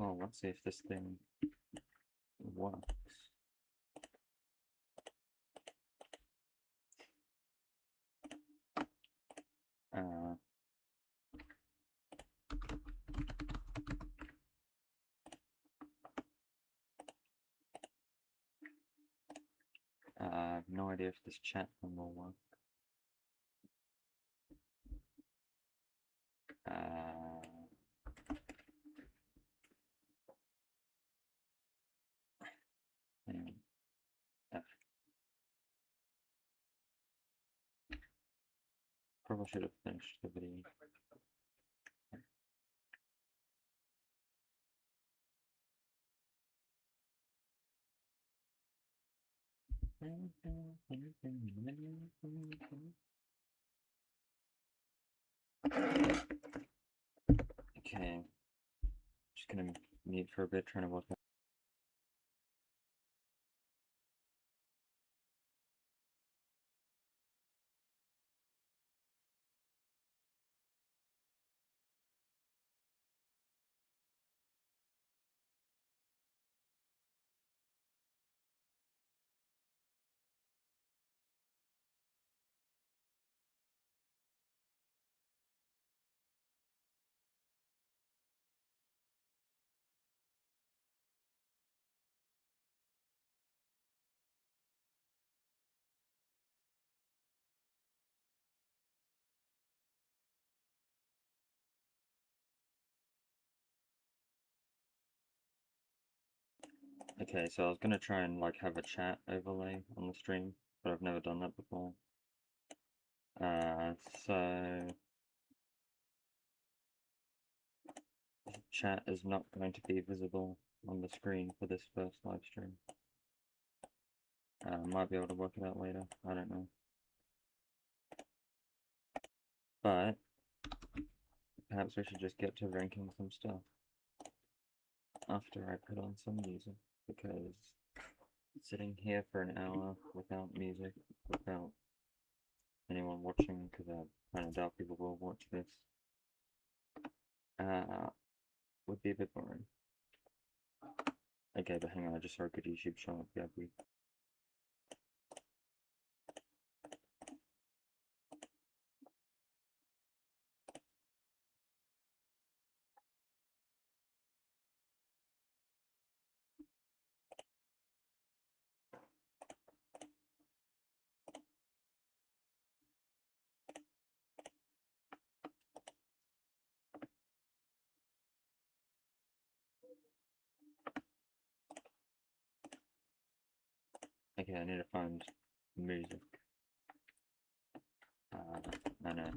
Well, let's see if this thing works. I have no idea if this chat thing will work. Hang on. Probably should have finished the video. Okay, just gonna mute for a bit, trying to work out. Okay, so I was gonna try and like have a chat overlay on the stream, but I've never done that before. So chat is not going to be visible on the screen for this first live stream. Might be able to work it out later, I don't know. But perhaps we should just get to ranking some stuff after I put on some music, because sitting here for an hour without music, without anyone watching, because I kind of doubt people will watch this, would be a bit boring. Okay, but hang on, I just saw a good YouTube channel. Yeah, okay, I need to find music. I know.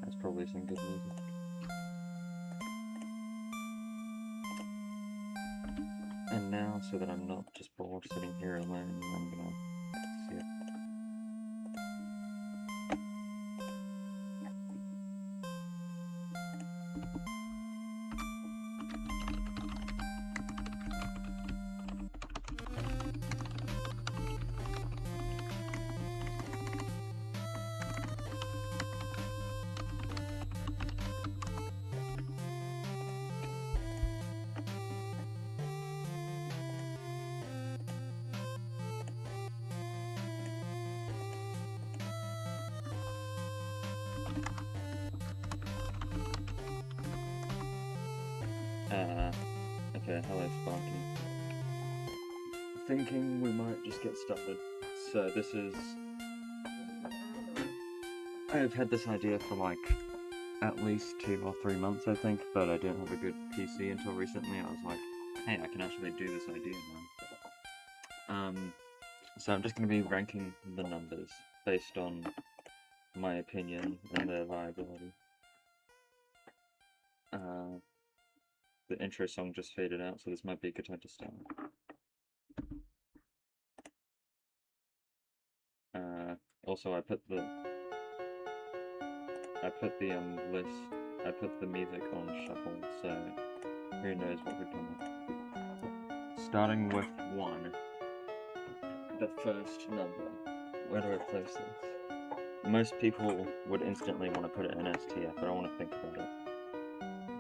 That's probably some good music. And now, so that I'm not just bored sitting here alone, I'm gonna see it. Okay, hello Sparky. Thinking we might just get started. So this is... I've had this idea for like at least 2 or 3 months, I think, but I didn't have a good PC until recently. I was like, hey, I can actually do this idea now. So I'm just going to be ranking the numbers based on my opinion and their viability. The intro song just faded out, so this might be a good time to start. Also, I put the list, I put the music on shuffle, so who knows what we're gonna starting with 1, the first number. Where do I place this? Most people would instantly want to put it in S tier, but I want to think about it.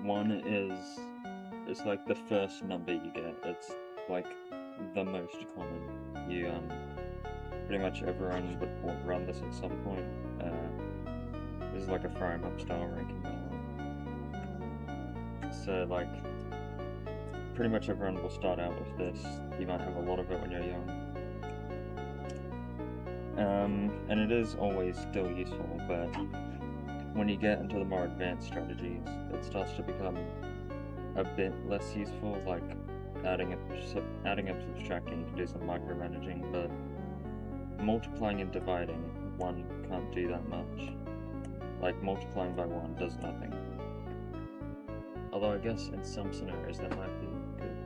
1 is, it's like the first number you get. It's like the most common. You, pretty much everyone would run this at some point. This is like a Fry Up style ranking balance. So, like, pretty much everyone will start out with this. You might have a lot of it when you're young. And it is always still useful, but when you get into the more advanced strategies, it starts to become a bit less useful, like adding up subtracting, you can do some micromanaging, but multiplying and dividing, 1 can't do that much. Like, multiplying by 1 does nothing. Although I guess in some scenarios that might be good.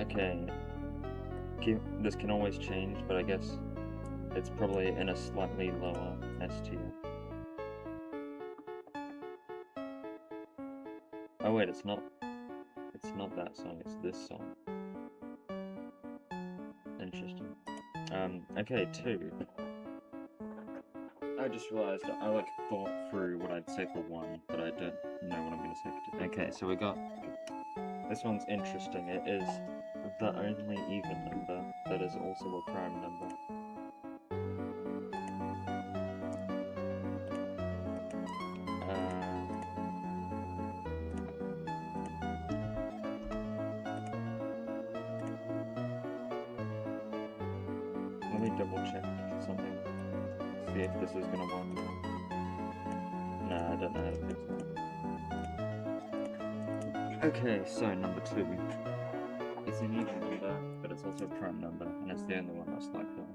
Okay, this can always change, but I guess it's probably in a slightly lower S tier. Oh wait, it's not that song, it's this song. Interesting. Okay, 2. I just realized I like thought through what I'd say for 1, but I don't know what I'm gonna say for 2. Okay, so we got, this one's interesting. It is the only even number that is also a prime number. Let me double check something. See if this is gonna work. Nah, I don't know how to fix that. Okay, so number 2. It's an even number, but it's also a prime number, and it's the only one that's like that.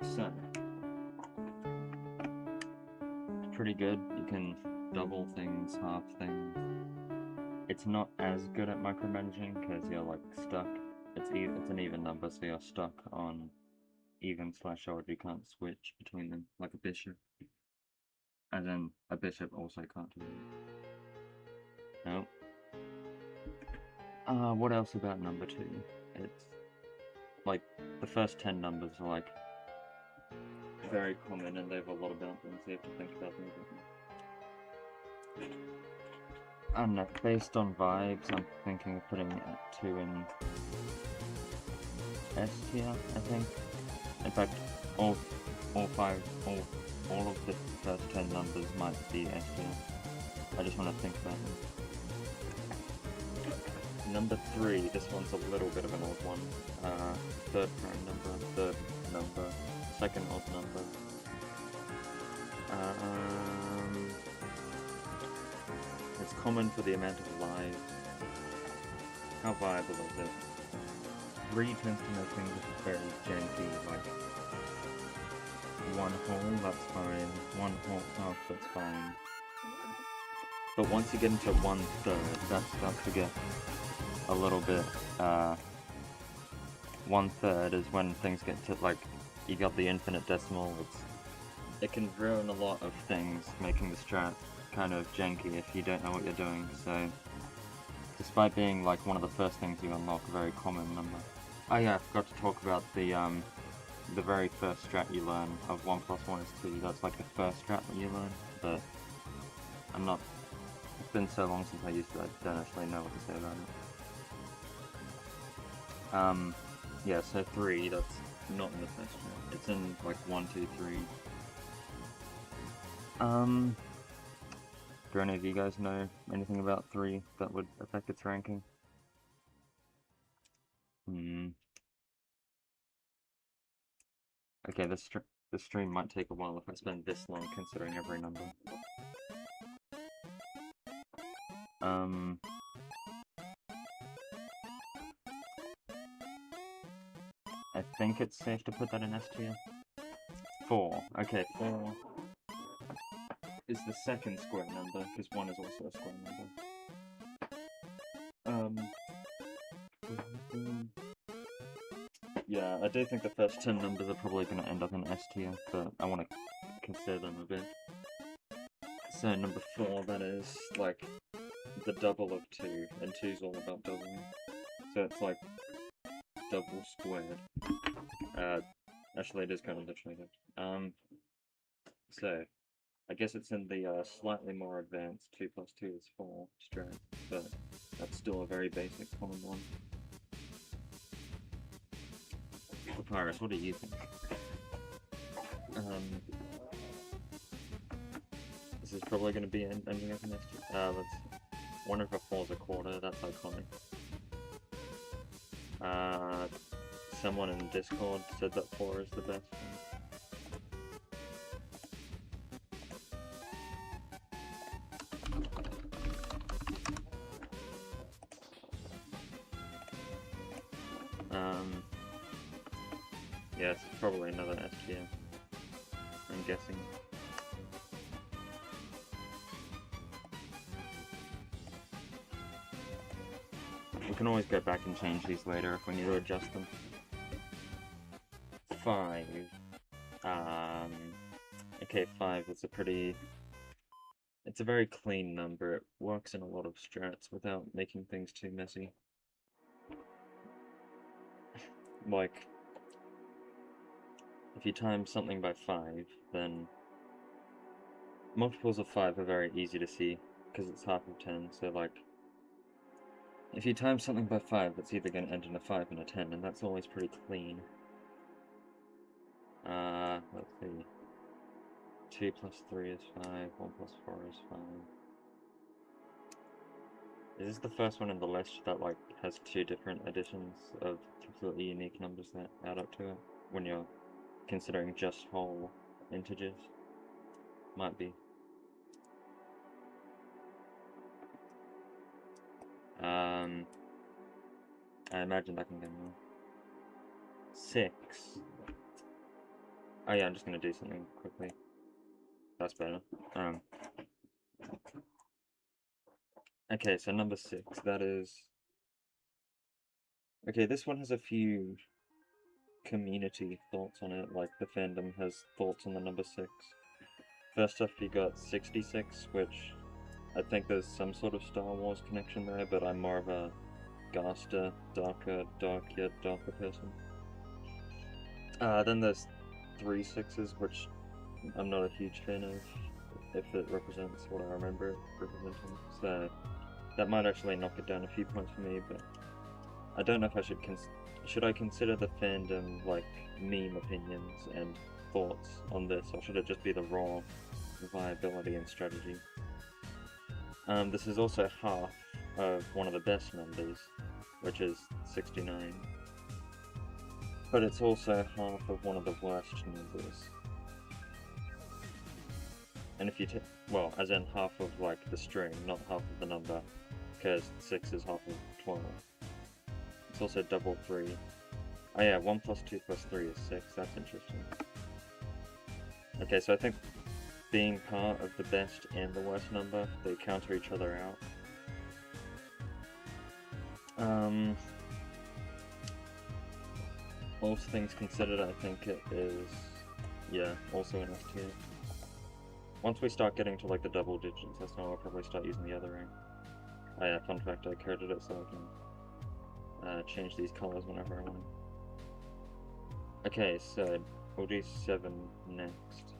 So, it's pretty good. You can double things, half things. It's not as good at micromanaging, because you're like stuck. It's an even number, so you're stuck on even/odd. You can't switch between them, like a bishop. As in, a bishop also can't do it. Nope. What else about number 2? It's, like, the first 10 numbers are, like, very common, and they have a lot about them, so you have to think about them a bit more. I don't know, based on vibes, I'm thinking of putting 2 in S tier, I think. In fact, all of the first 10 numbers might be S tier. I just want to think about them. Number 3, this one's a little bit of an odd one. Third prime number, third number, second odd number. It's common for the amount of lives. How viable is it? 3 tends to make things very janky, like 1 whole, that's fine. 1 whole half, that's fine. But once you get into 1/3, that starts to get a little bit, 1/3 is when things get to, like, you got the infinite decimal. It can ruin a lot of things, making the strat kind of janky if you don't know what you're doing. So, despite being like one of the first things you unlock, a very common number. Oh yeah, I forgot to talk about the very first strat you learn of 1 + 1 is 2. That's like the first strat that you learn, but it's been so long since I used it, I don't actually know what to say about it. Yeah, so 3, that's not in the first strat. It's in like 1, 2, 3. Do any of you guys know anything about 3 that would affect its ranking? Okay, this stream might take a while if I spend this long considering every number. I think it's safe to put that in S tier. 4. Okay, 4 is the second square number, because 1 is also a square number. Yeah, I do think the first 10 numbers are probably going to end up in S tier, but I want to consider them a bit. So number 4, that is, like, the double of 2, and 2's all about doubling. So it's like double squared. Actually, it is kind of literally that. So I guess it's in the slightly more advanced 2 plus 2 is 4 strat, but that's still a very basic common one. Papyrus, what do you think? This is probably going to be ending up next year. Let's 1 over 4 is a quarter, that's iconic. Someone in Discord said that 4 is the best one. Yeah, it's probably another SGM, I'm guessing. We can always go back and change these later if we need to adjust them. 5. Okay, 5 is it's a very clean number. It works in a lot of strats without making things too messy. Like, if you times something by 5, then multiples of 5 are very easy to see, because it's half of 10, so like, if you times something by 5, it's either going to end in a 5 and a 10, and that's always pretty clean. Let's see. 2 plus 3 is 5, 1 plus 4 is 5. Is this the first one in the list that, like, has 2 different additions of completely unique numbers that add up to it, when you're considering just whole integers? Might be. I imagine that can go more. 6. Oh yeah, I'm just gonna do something quickly. That's better. Okay, so number 6, that is... Okay, this one has a few community thoughts on it, like the fandom has thoughts on the number 6. First off, you got 66, which I think there's some sort of Star Wars connection there, but I'm more of a Gaster, dark yet darker person. Then there's 3 6s, which I'm not a huge fan of, if it represents what I remember it representing. So that might actually knock it down a few points for me, but I don't know if I should I consider the fandom like meme opinions and thoughts on this, or should it just be the raw viability and strategy? This is also half of one of the best numbers, which is 69. But it's also half of one of the worst numbers. And if you well, as in half of like the string, not half of the number, because 6 is half of 12. It's also double 3. Oh yeah, 1 plus 2 plus 3 is 6, that's interesting. Okay, so I think being part of the best and the worst number, they counter each other out. All things considered, I think it is, yeah, also an S tier. Once we start getting to like the double digits, that's when I'll probably start using the other ring. Oh yeah, fun fact, I coded it so I can change these colors whenever I want. Okay, so we'll do 7 next.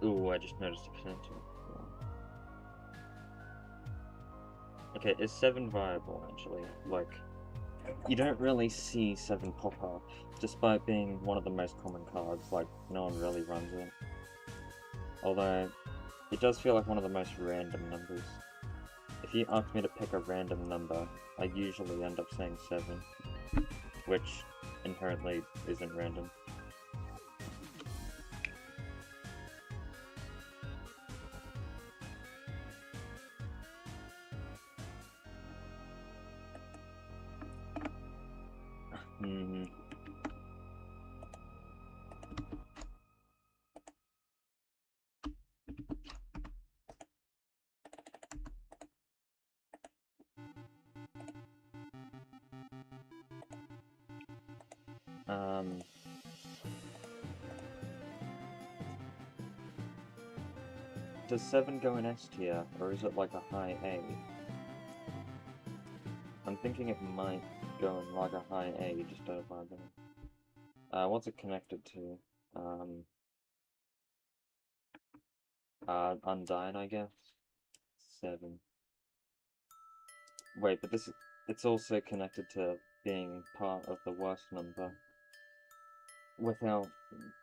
Ooh, I just noticed a potential. Okay, is 7 viable actually? Like, you don't really see 7 pop up, despite being one of the most common cards, like, no one really runs it. Although, it does feel like one of the most random numbers. If you ask me to pick a random number, I usually end up saying 7, which inherently isn't random. Does 7 go in S tier, or is it like a high A? I'm thinking it might go in like a high A, just don't find that. What's it connected to? Undyne, I guess? 7. Wait, but it's also connected to being part of the worst number, without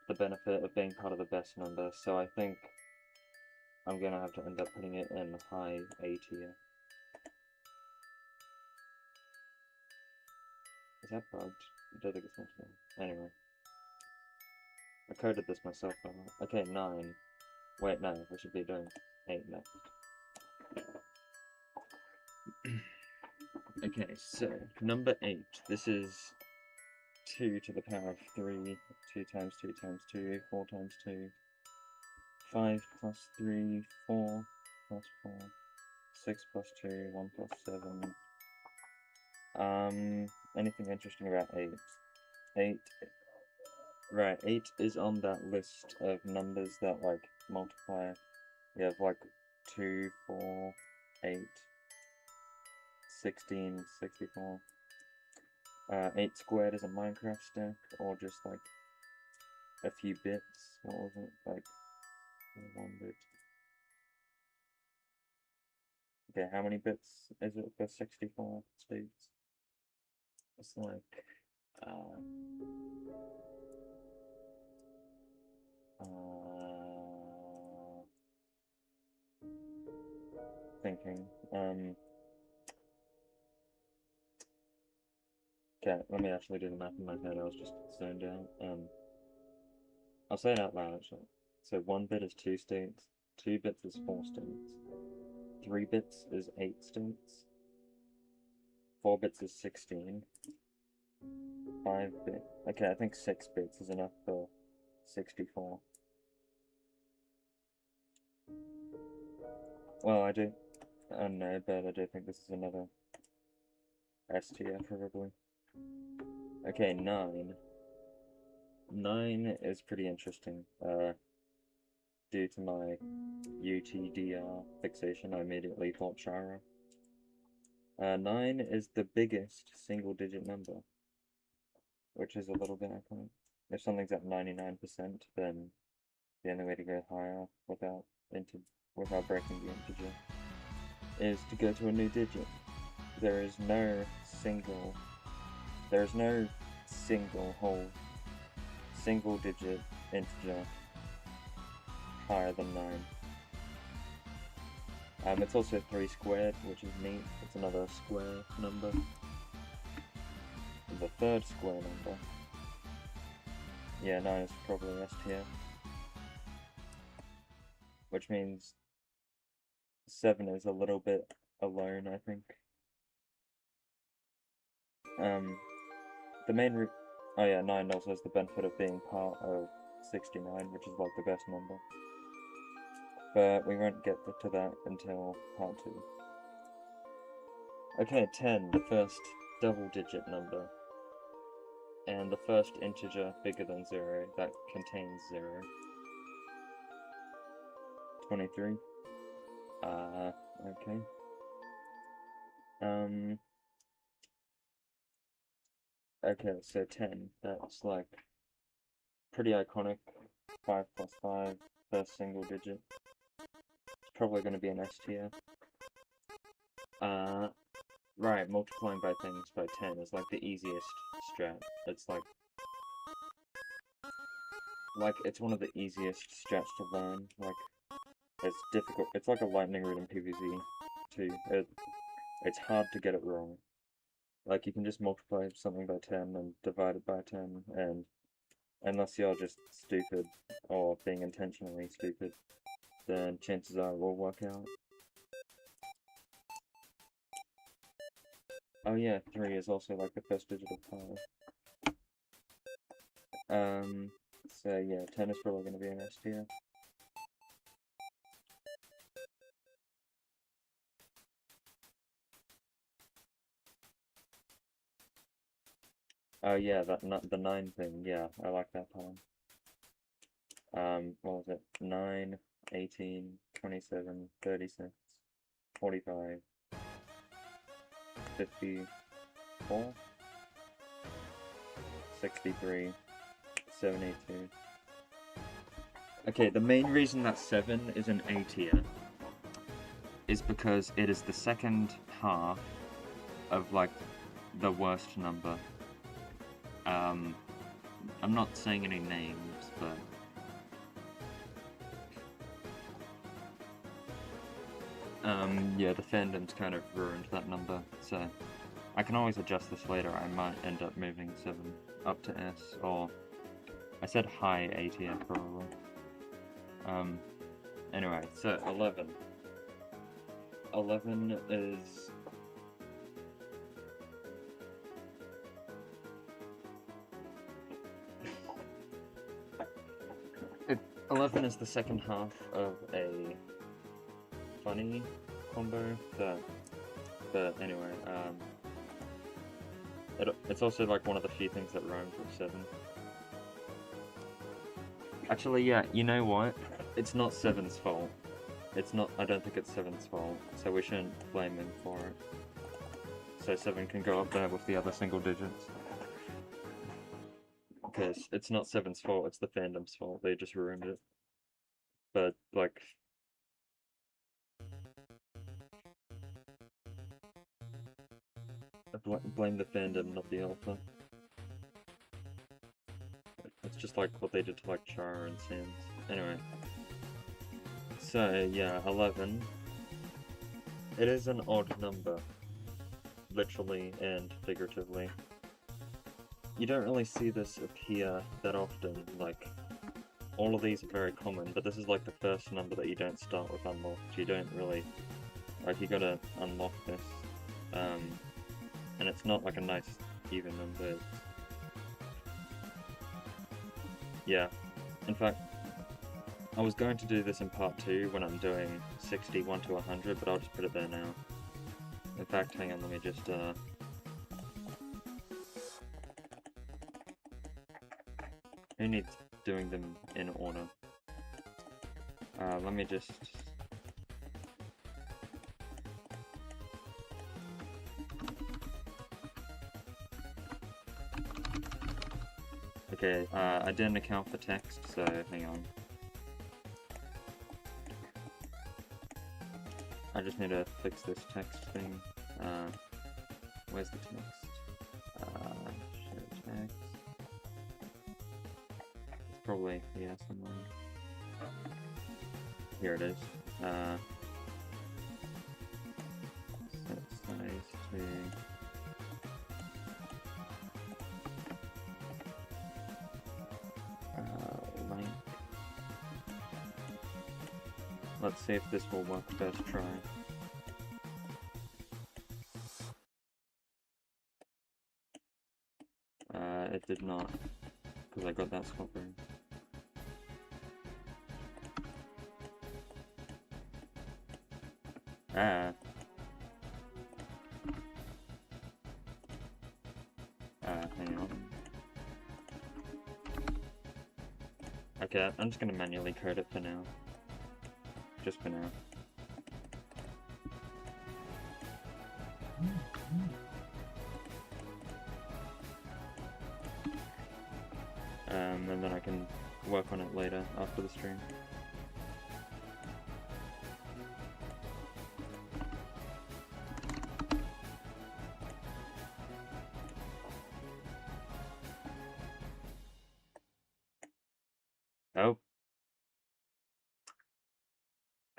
the benefit of being part of the best number, so I think I'm gonna have to end up putting it in high A tier. Is that bugged? I don't think it's much better. Anyway. I coded this myself, by the way. Okay, 9. Wait, no, I should be doing 8 next. Okay, so, number 8. This is 2 to the power of 3, 2 times 2 times 2, 4 times 2, 5 plus 3, 4 plus 4, 6 plus 2, 1 plus 7. Anything interesting about 8? 8. Right, 8 is on that list of numbers that, like, multiply. You have, like, 2, 4, 8, 16, 64. 8 squared is a Minecraft stack, or just, like, a few bits. What was it? Like, 1 bit. Okay, how many bits is it for 64 states? It's like, thinking, okay, let me actually do the math in my head, I was just zoned out. I'll say it out loud, actually. So 1 bit is 2 states, 2 bits is 4 states, 3 bits is 8 states, 4 bits is 16, 5 bits, okay, I think 6 bits is enough for 64. Well, I don't know, but I do think this is another S tier, probably. Okay, 9. 9 is pretty interesting. Due to my UTDR fixation, I immediately thought Shara. 9 is the biggest single-digit number, which is a little bit iconic. If something's at 99%, then the only way to go higher without breaking the integer is to go to a new digit. There is no single whole single-digit integer higher than 9. It's also 3 squared, which is neat. It's another square number. The third square number. Yeah, 9 is probably S tier. Which means 7 is a little bit alone, I think. The main oh yeah, 9 also has the benefit of being part of 69, which is like the best number. But we won't get to that until part 2. Okay, 10, the first double-digit number. And the first integer bigger than 0 that contains 0. 23. Okay. Okay, so 10, that's like pretty iconic. 5 plus 5, first single digit. It's probably going to be an S tier. Right, multiplying by things by 10 is like the easiest strat. It's like it's one of the easiest strats to learn. Like, it's difficult. It's like a lightning rod in PvZ too. It's hard to get it wrong. Like, you can just multiply something by 10 and divide it by 10, and unless you're just stupid or being intentionally stupid, then chances are it will work out. Oh yeah, 3 is also like the first digit of pi. So yeah, 10 is probably going to be an S tier. Oh yeah, the 9 thing, yeah, I like that poem. What was it? 9, 18, 27, 36, 45, 54, 63, 72. Okay, the main reason that 7 is an A tier is because it is the second half of, like, the worst number. I'm not saying any names, but... yeah, the fandom's kind of ruined that number, so... I can always adjust this later. I might end up moving 7 up to S, or... I said high A tier, probably. Anyway, so 11. 11 is... 11 is the second half of a funny combo but anyway, it's also like one of the few things that rhymes with 7. Actually, yeah, you know what? It's not 7's fault. I don't think it's 7's fault, so we shouldn't blame him for it. So 7 can go up there with the other single digits. Because it's not 7's fault, it's the fandom's fault. They just ruined it. But, like... blame the fandom, not the alpha. It's just like what they did to, like, Char and Sans. Anyway. So, yeah, 11. It is an odd number. Literally and figuratively. You don't really see this appear that often, like, all of these are very common, but this is like the first number that you don't start with unlocked. You don't really, like, you gotta unlock this, and it's not like a nice even number. Yeah, in fact, I was going to do this in part 2 when I'm doing 61 to 100, but I'll just put it there now. In fact, hang on, let me just, who needs doing them in order? Let me just... Okay, I didn't account for text, so hang on. I just need to fix this text thing. Where's the text? Show text. It's probably here somewhere. Here it is. Set size to... length. Let's see if this will work first try. It did not, because I got that swap room. Hang on. Okay, I'm just gonna manually code it for now. Just for now. And then I can work on it later after the stream. Oh.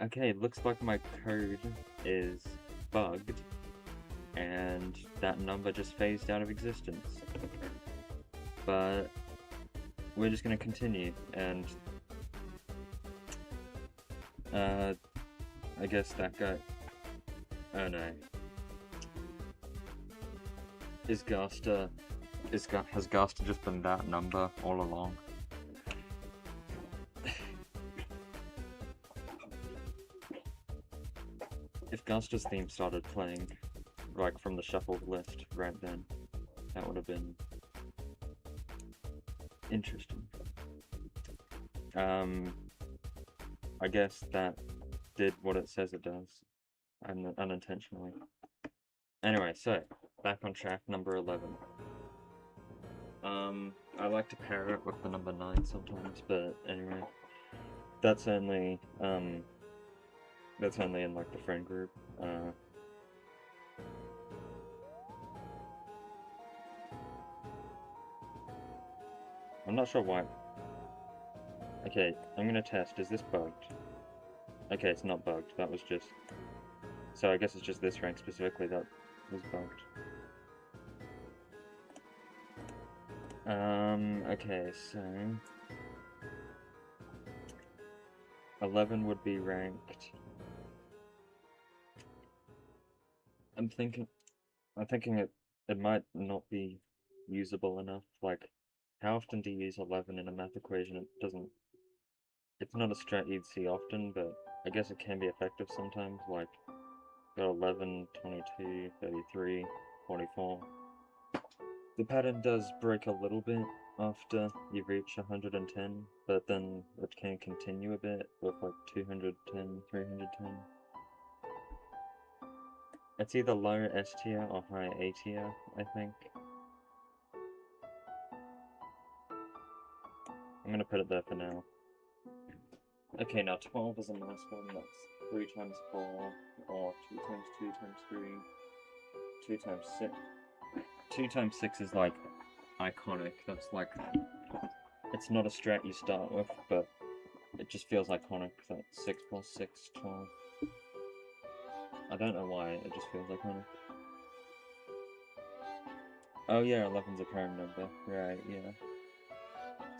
Okay, looks like my code is bugged, and that number just phased out of existence. But we're just gonna continue, and I guess that guy... Oh no. Has Gaster just been that number all along? If Gaster's theme started playing, like, from the shuffled list right then, that would have been interesting. I guess that did what it says it does, unintentionally. Anyway, so back on track, number 11. I like to pair it with the number 9 sometimes, but anyway, that's only in like the friend group. I'm not sure why. Okay, I'm gonna test. Is this bugged? Okay, it's not bugged. That was just. So I guess it's just this rank specifically that was bugged. Okay, so 11 would be ranked. I'm thinking it might not be usable enough. Like, how often do you use 11 in a math equation? It's not a strat you'd see often, but I guess it can be effective sometimes. Like, got 11, 22, 33, 44. The pattern does break a little bit after you reach 110, but then it can continue a bit with like 210, 310. It's either low S tier or high A tier, I think. I'm gonna put it there for now. Okay, now 12 is a nice one. That's 3 times 4, or 2 times 2 times 3, 2 times 6. 2 times 6 is like iconic. That's like, it's not a strat you start with, but it just feels iconic. That 6 plus 6, 12. I don't know why, it just feels iconic. Oh yeah, 11's a prime number. Right, yeah.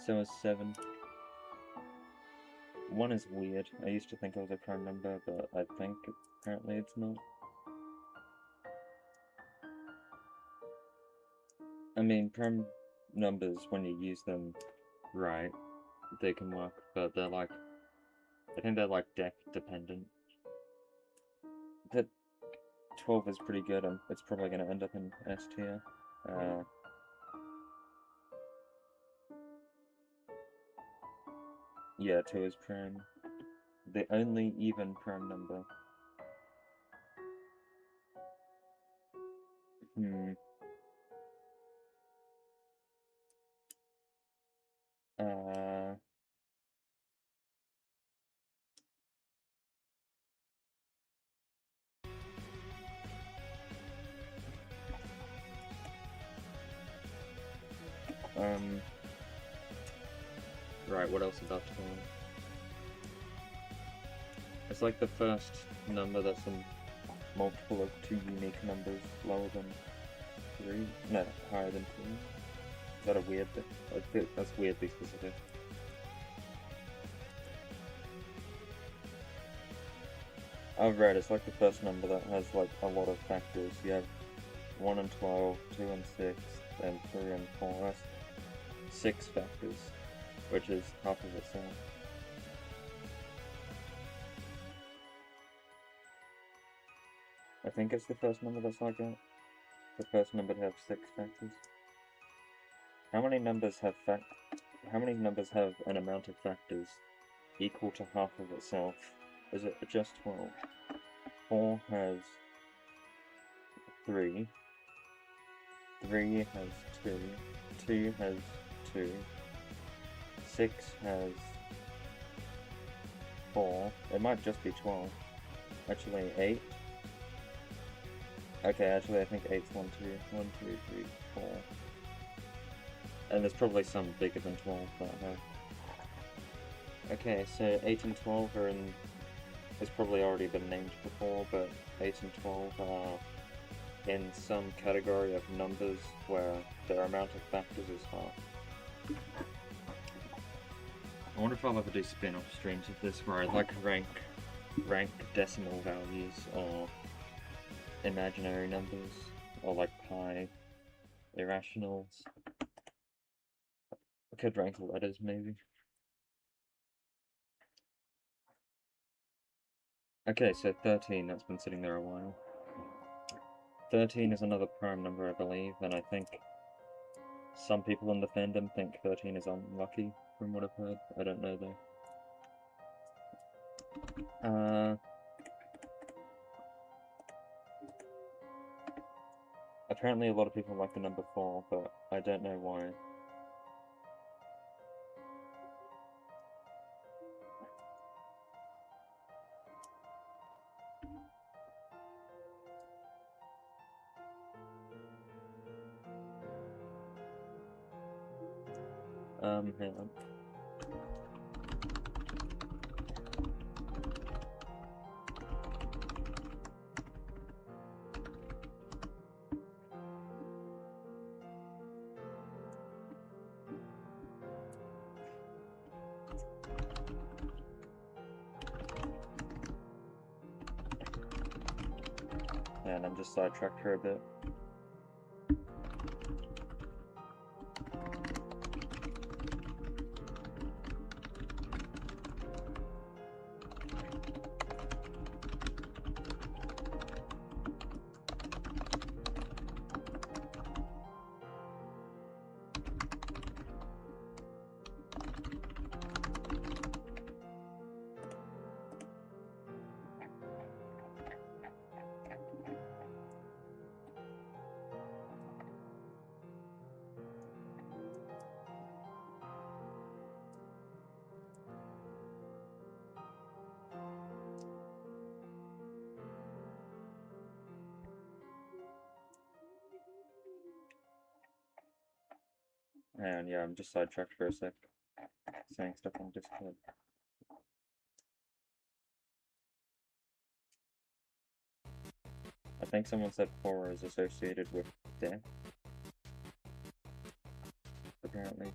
So is 7. 1 is weird. I used to think it was a prime number, but I think apparently it's not. I mean, prime numbers, when you use them right, they can work, but they're like, I think they're like deck dependent. The 12 is pretty good, and it's probably going to end up in S tier. Yeah, 2 is prime. The only even prime number. Uh, right, what else about 12? It's like the first number that's a multiple of 2 unique numbers lower than 3. No, higher than 3. Is that a weird thing? That's weirdly specific. Oh, right, it's like the first number that has like a lot of factors. You have 1 and 12, 2 and 6, and 3 and 4. That's 6 factors, which is half of itself. I think it's the first number that's like that. The first number to have 6 factors. How many numbers have an amount of factors equal to half of itself? Is it just 12? 4 has 3. 3 has 2. 2 has 2. 6 has 4. It might just be 12. Actually, 8. Okay, actually I think 8's 1, 2, 1, 2, 3, 4. And there's probably some bigger than 12 that I have. Okay, so 8 and 12 are in... It's probably already been named before, but 8 and 12 are in some category of numbers where their amount of factors is half. I wonder if I'll ever do spin-off streams of this where I like rank decimal values or imaginary numbers, or like pi, irrationals. I could rank letters maybe. Okay, so 13, that's been sitting there a while. 13 is another prime number, I believe, and I think some people in the fandom think 13 is unlucky, from what I've heard. I don't know though. Apparently a lot of people like the number 4, but I don't know why. Hang on. And I'm just sidetracked for a bit. And yeah, I'm just sidetracked for a sec, saying stuff on Discord. I think someone said horror is associated with death. Apparently.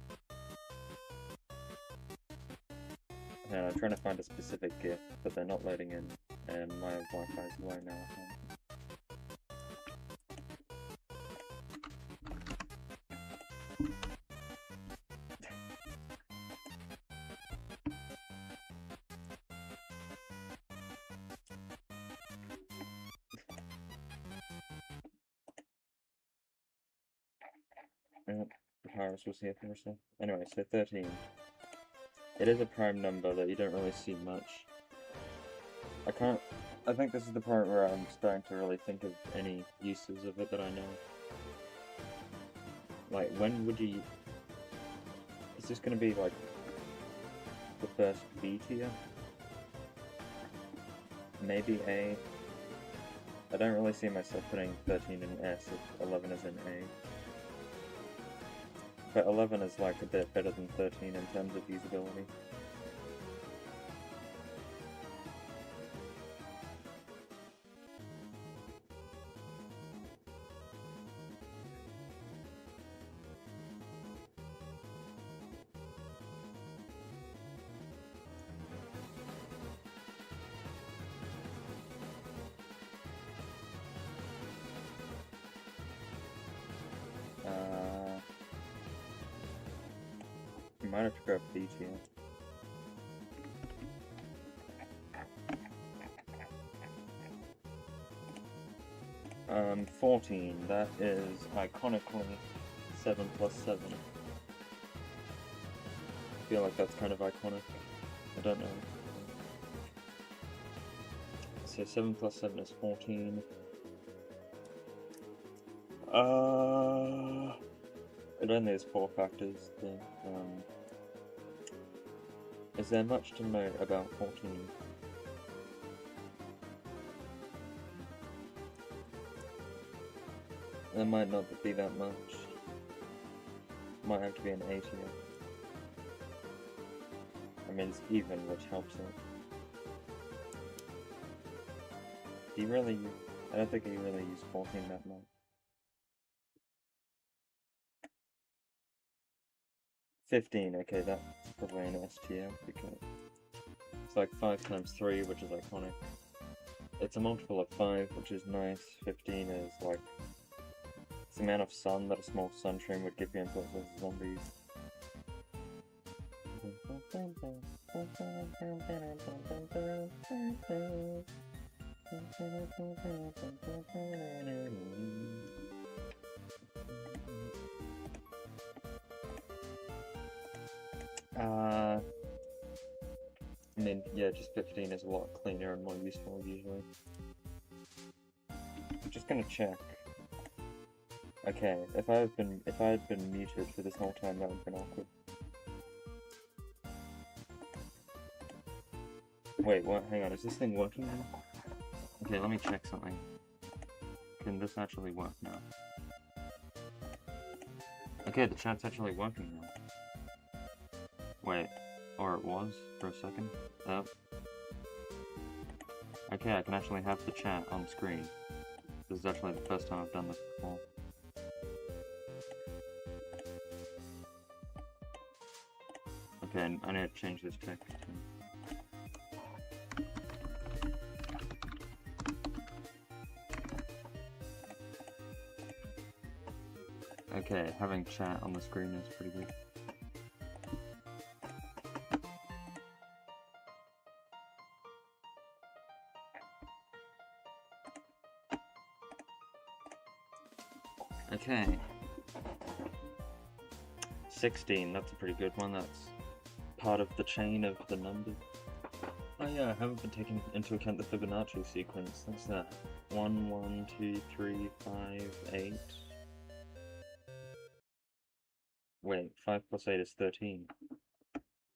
And I'm trying to find a specific GIF, but they're not loading in, and my Wi-Fi is low now. Harris was here for a sec. Anyway, so 13. It is a prime number that you don't really see much. I think this is the part where I'm starting to really think of any uses of it that I know. Like, when would you... Is this gonna be, like, the first B tier? Maybe A? I don't really see myself putting 13 in S if 11 is in A. But 11 is like a bit better than 13 in terms of usability. You might have to grab B tier. 14, that is iconically 7 plus 7. I feel like that's kind of iconic. I don't know. So 7 plus 7 is 14. It only has 4 factors, though. Is there much to note about 14? There might not be that much. Might have to be an A tier. I mean, it's even, which helps it. Do you really use... I don't think you really use 14 that much. 15, okay, that's probably an S tier, because it's like 5 times 3, which is iconic. It's a multiple of 5, which is nice. 15 is like... It's the amount of sun that a small sunstream would give you in Plants vs. Zombies. I mean, yeah, just 15 is a lot cleaner and more useful usually. Just gonna check. Okay, if I had been muted for this whole time, that would have been awkward. Wait, what? Hang on, is this thing working now? Okay, let me check something. Can this actually work now? Okay, the chat's actually working now. Wait, or it was for a second. Oh. Okay, I can actually have the chat on screen. This is actually the first time I've done this before. Okay, I need to change this text too. Okay, having chat on the screen is pretty good. Okay. 16, that's a pretty good one. That's part of the chain of the numbers. Oh yeah, I haven't been taking into account the Fibonacci sequence. That's that. 1, 1, 2, 3, 5, 8. Wait, 5 plus 8 is 13.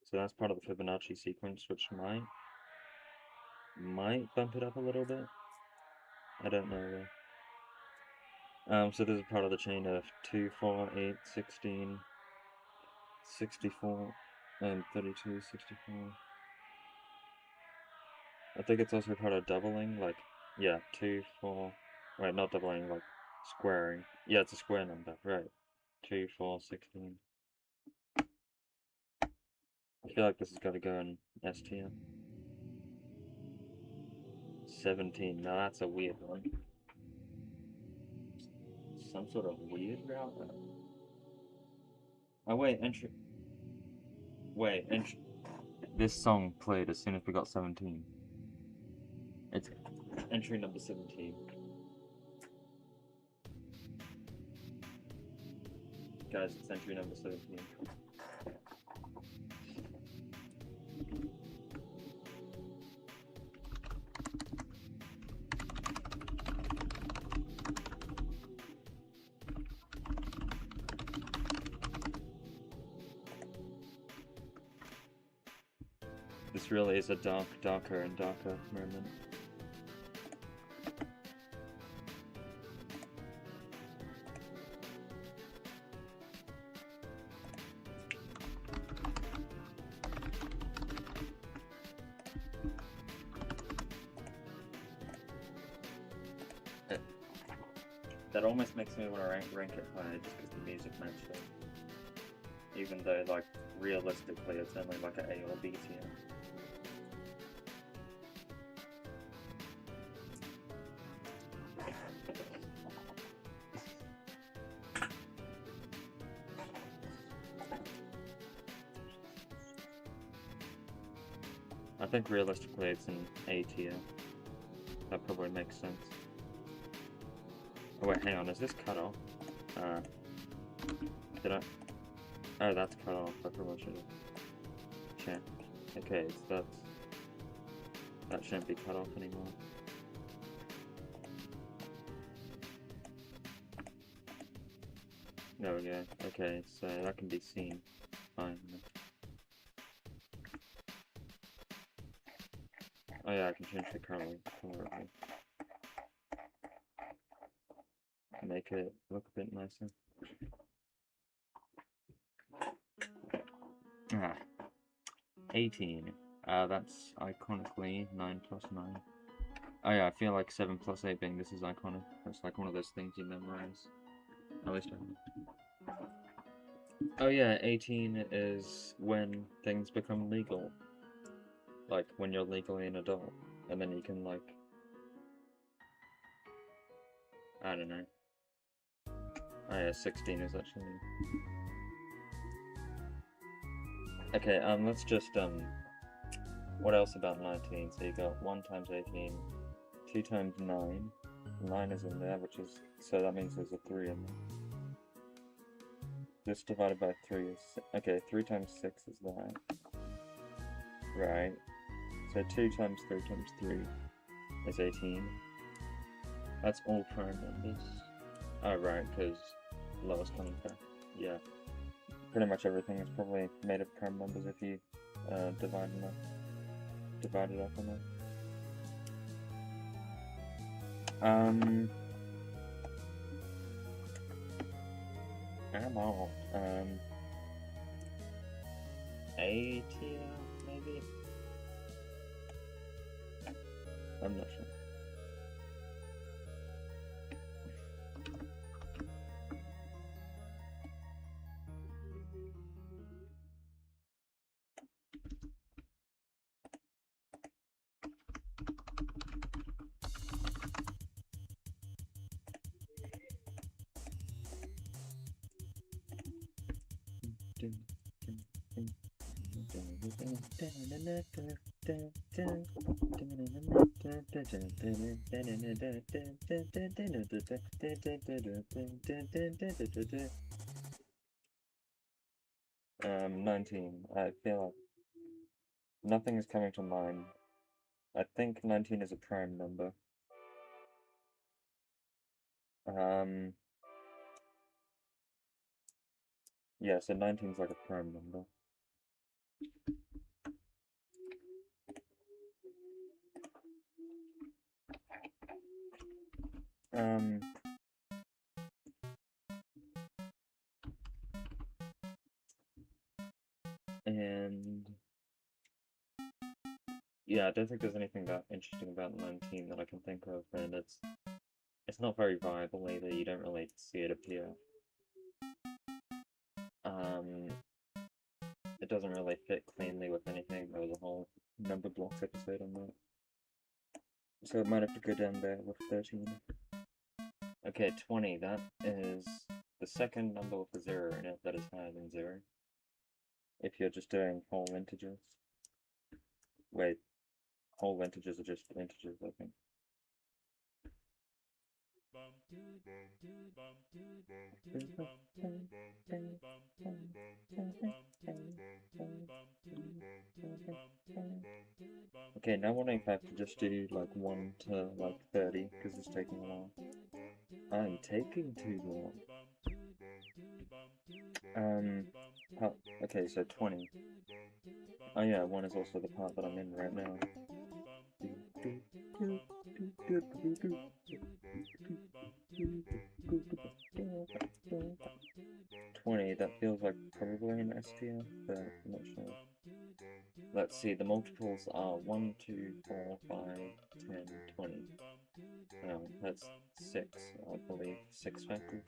So that's part of the Fibonacci sequence, which might bump it up a little bit. I don't know though. So this is part of the chain of 2, 4, 8, 16, 64, 32, 64. I think it's also part of doubling, like, yeah, 2, 4, wait, not doubling, like, squaring. Yeah, it's a square number, right. 2, 4, 16. I feel like this has got to go in S tier. 17, now that's a weird one. Some sort of weird route? Oh, wait, entry. Wait, entry. This song played as soon as we got 17. It's entry number 17. Guys, it's entry number 17. This really is a darker and darker moment. That almost makes me want to rank it higher just because the music matched it. Even though, like, realistically it's only like an A or B tier. I think realistically it's an A tier. That probably makes sense. Oh wait, hang on, is this cut off? Did I? Oh, that's cut off. I probably should have checked. Okay, so that shouldn't be cut off anymore. There we go. Okay, so that can be seen. Fine. Oh yeah, I can change the color of it. Make it look a bit nicer. Ah, 18. That's iconically 9 plus 9. Oh yeah, I feel like 7 plus 8 being this is iconic. That's like one of those things you memorize. At least I have. Oh yeah, 18 is when things become legal. Like, when you're legally an adult. And then you can, like... I don't know. Oh yeah, 16 is actually... Okay, let's just, what else about 19? So you got 1 times 18, 2 times 9. 9 is in there, which is... So that means there's a 3 in there. This divided by 3 is... Okay, 3 times 6 is that. Right. So 2 times 3 times 3 is 18. That's all prime numbers. Oh, right, because lowest common factor. Yeah. Pretty much everything is probably made of prime numbers if you divide it up enough. I'm out. A tier, maybe? I'm not sure. Um, 19. I feel like nothing is coming to mind. I think 19 is a prime number. Yeah, so 19 is like a prime number. And yeah, I don't think there's anything that interesting about 19 that I can think of, and it's not very viable either. You don't really see it appear. It doesn't really fit cleanly with anything. There was a whole number blocks episode on that. So it might have to go down there with 13. Okay, 20, that is the second number with a 0 in it that is higher than 0. If you're just doing whole integers. Wait, whole integers are just integers, I think. Okay, now wondering if I have to just do like 1 to like 30, because it's taking a while. I'm taking too long. Okay, so 20. Oh yeah, 1 is also the part that I'm in right now. 20, that feels like probably an S tier, but I'm not sure. Let's see, the multiples are 1, 2, 4, 5, 10, 20. That's 6, I believe. 6 factors.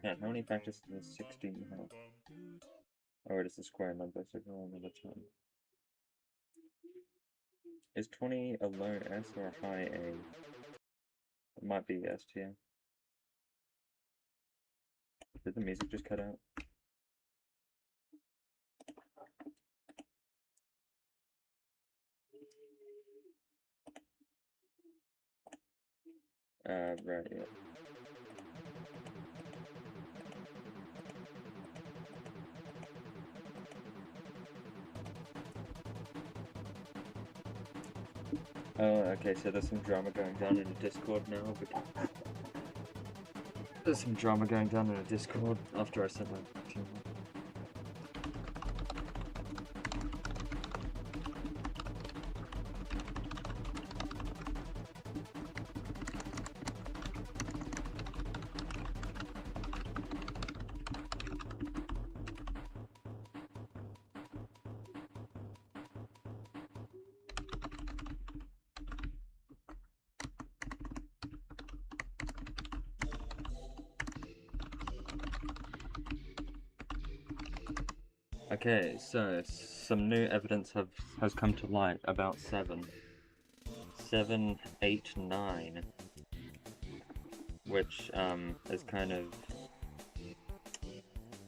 Yeah, how many factors does 16 have? Oh, it is a square number, so go on another time. Is 20 a low S or a high A? It might be S tier. Did the music just cut out? Right, yeah. Oh, okay, so there's some drama going down in the Discord now. There's some drama going down in the Discord after I said my team. Okay, so some new evidence has come to light about 7. 7, 8, 9. Which is kind of...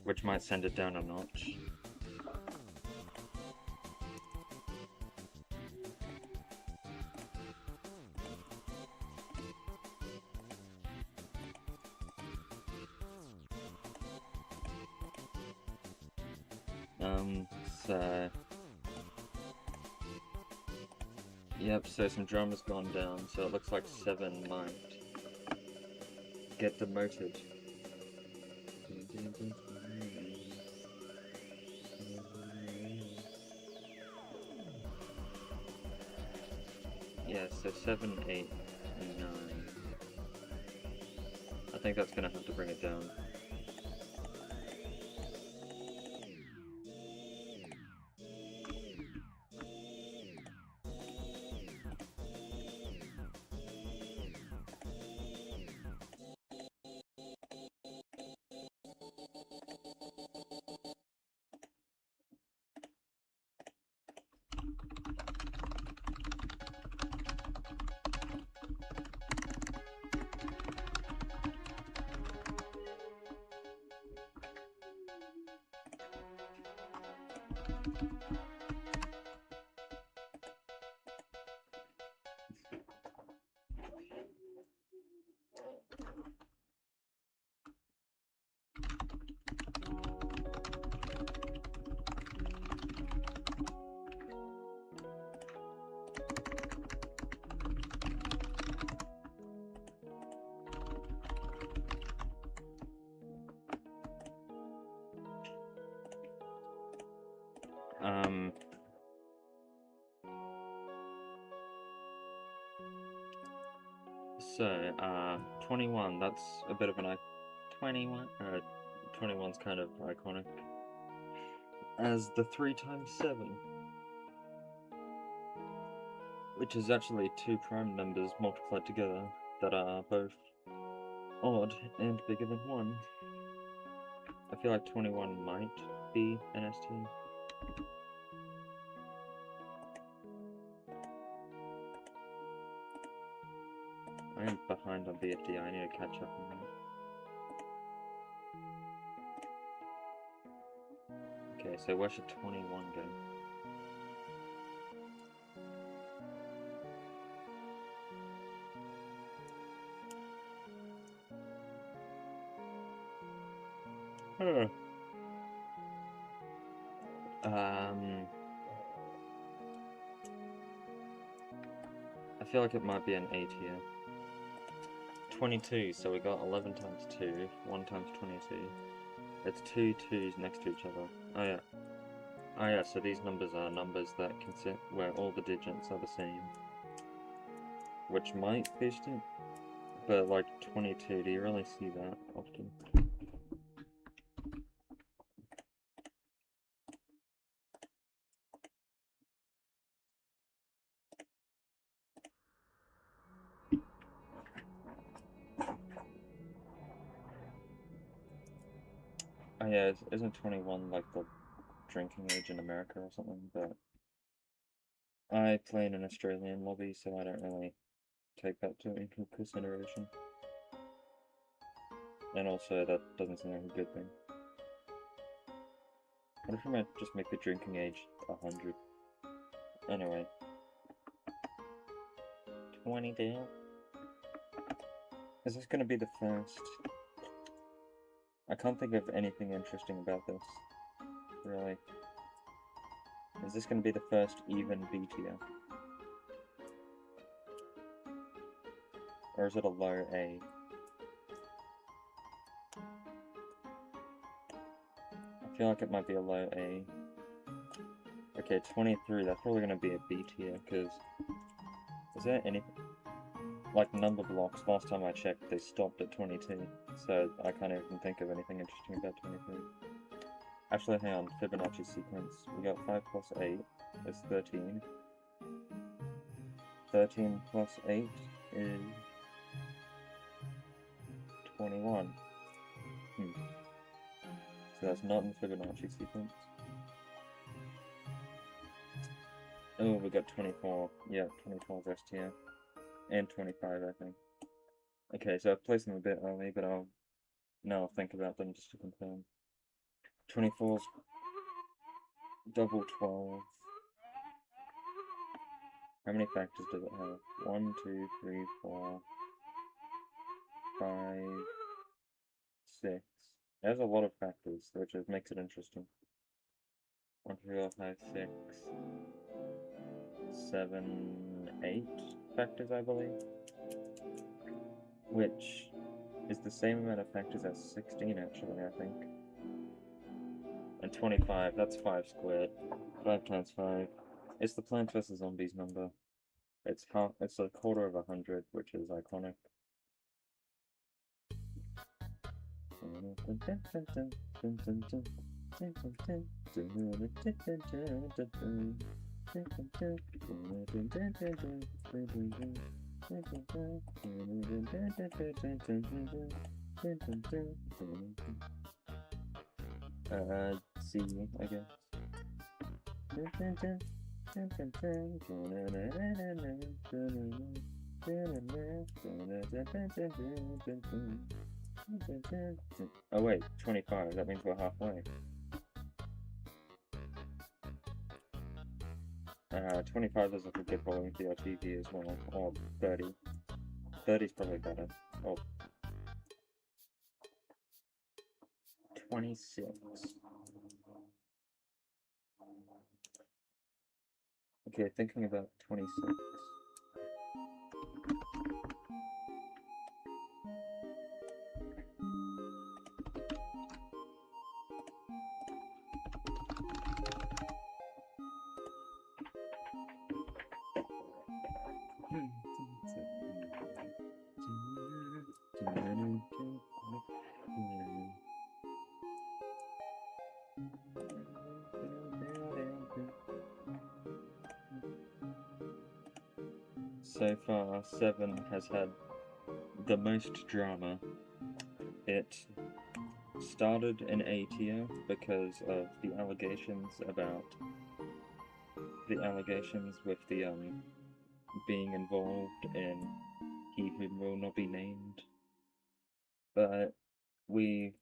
which might send it down a notch. So... Yep, so some drama's gone down, so it looks like 7 might get demoted. Yeah, so 7, 8, 9. I think that's gonna have to bring it down. So, 21, that's a bit of an 21, 21's kind of iconic as the 3 times 7, which is actually 2 prime numbers multiplied together that are both odd and bigger than 1. I feel like 21 might be an ST. I am behind on BFD, I need to catch up on that. Okay, so where should 21 go? I feel like it might be an A tier. 22, so we got 11 times 2, 1 times 22. It's 2 2s next to each other. Oh yeah. Oh yeah, so these numbers are numbers that consist where all the digits are the same. Which might boost it, but like 22, do you really see that often? Oh yeah, isn't 21 like the drinking age in America or something? But I play in an Australian lobby, so I don't really take that into consideration. And also, that doesn't seem like a good thing. What if we might just make the drinking age 100? Anyway. 22? Is this gonna be the first? I can't think of anything interesting about this, really. Is this gonna be the first even B tier? Or is it a low A? I feel like it might be a low A. Okay, 23, that's probably gonna be a B tier, because... Is there any... Like, number blocks, last time I checked, they stopped at 22, so I can't even think of anything interesting about 23. Actually, hang on, Fibonacci sequence. We got 5 plus 8 is 13. 13 plus 8 is 21. So that's not in the Fibonacci sequence. Oh, we got 24. Yeah, 24 is STR. And 25, I think. Okay, so I've placed them a bit early, but I'll think about them just to confirm. 24's double 12. How many factors does it have? 1, 2, 3, 4, 5, 6. It has a lot of factors, which makes it interesting. 1, 2, 3, 4, 5, 6, 7, 8 factors, I believe, which is the same amount of factors as 16, actually, I think. And 25, that's 5 squared. 5 times 5. It's the Plants vs. Zombies number. It's a quarter of 100, which is iconic. C, I guess. Oh wait, 25, that means we're halfway. 25 is like a good volume for your TV as well, or 30. 30 is probably better. Oh. 26. Okay, thinking about 26. So far, 7 has had the most drama. It started in A tier because of the allegations with the being involved in He Who Will Not Be Named. But we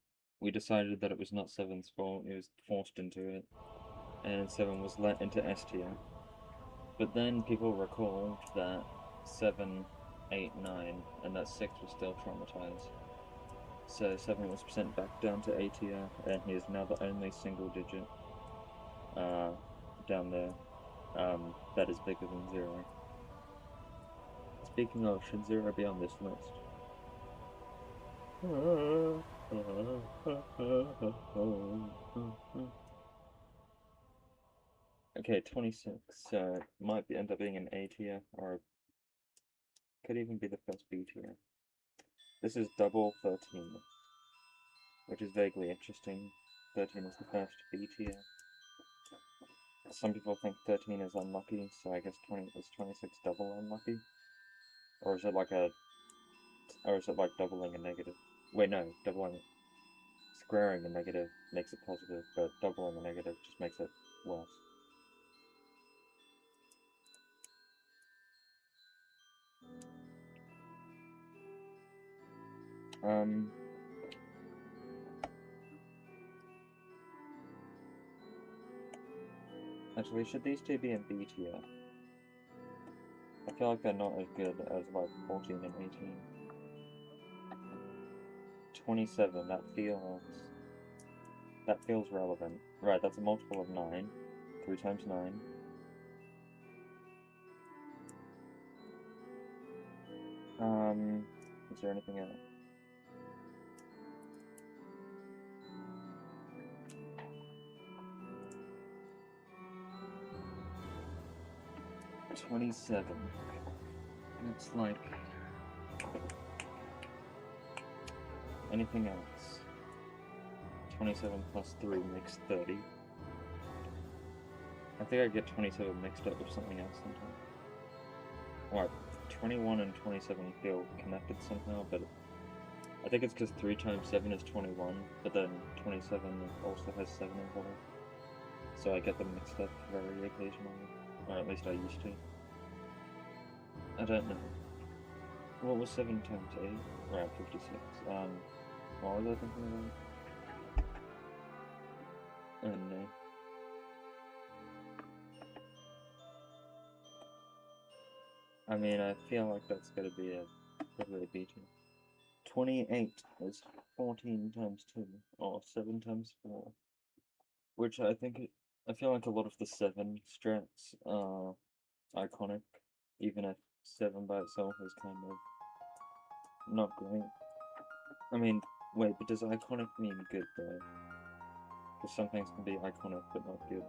decided that it was not 7's fault, it was forced into it, and 7 was let into S tier. But then people recalled that 7, 8, 9, and that 6 was still traumatized. So 7 was sent back down to A tier, and he is now the only single digit down there that is bigger than 0. Speaking of, should 0 be on this list? Okay, 26, so it might end up being an A tier, or could even be the first B tier. This is double 13, which is vaguely interesting. 13 is the first B tier. Some people think 13 is unlucky, so I guess is 26 double unlucky? Or is it like doubling a negative? Wait, no, squaring a negative makes it positive, but doubling a negative just makes it worse. Actually, should these two be in B tier? I feel like they're not as good as like 14 and 18. 27, that feels relevant. Right, that's a multiple of 9. 3 times 9. Is there anything else? $27. It's like anything else. 27 plus 3 makes 30. I think I get 27 mixed up with something else sometimes. Alright, 21 and 27 feel connected somehow, but I think it's because 3 times 7 is 21, but then 27 also has 7 involved. So I get them mixed up very occasionally. Or at least I used to. I don't know. What was 7 times 8? Right, 56. What was I thinking about? I don't know. I mean, I feel like that's gonna be probably a B tier. 28 is 14 times 2, or 7 times 4. Which I feel like a lot of the 7 strats are iconic. even if 7 by itself is kind of not great. I mean, wait, but does iconic mean good though? Because some things can be iconic but not good.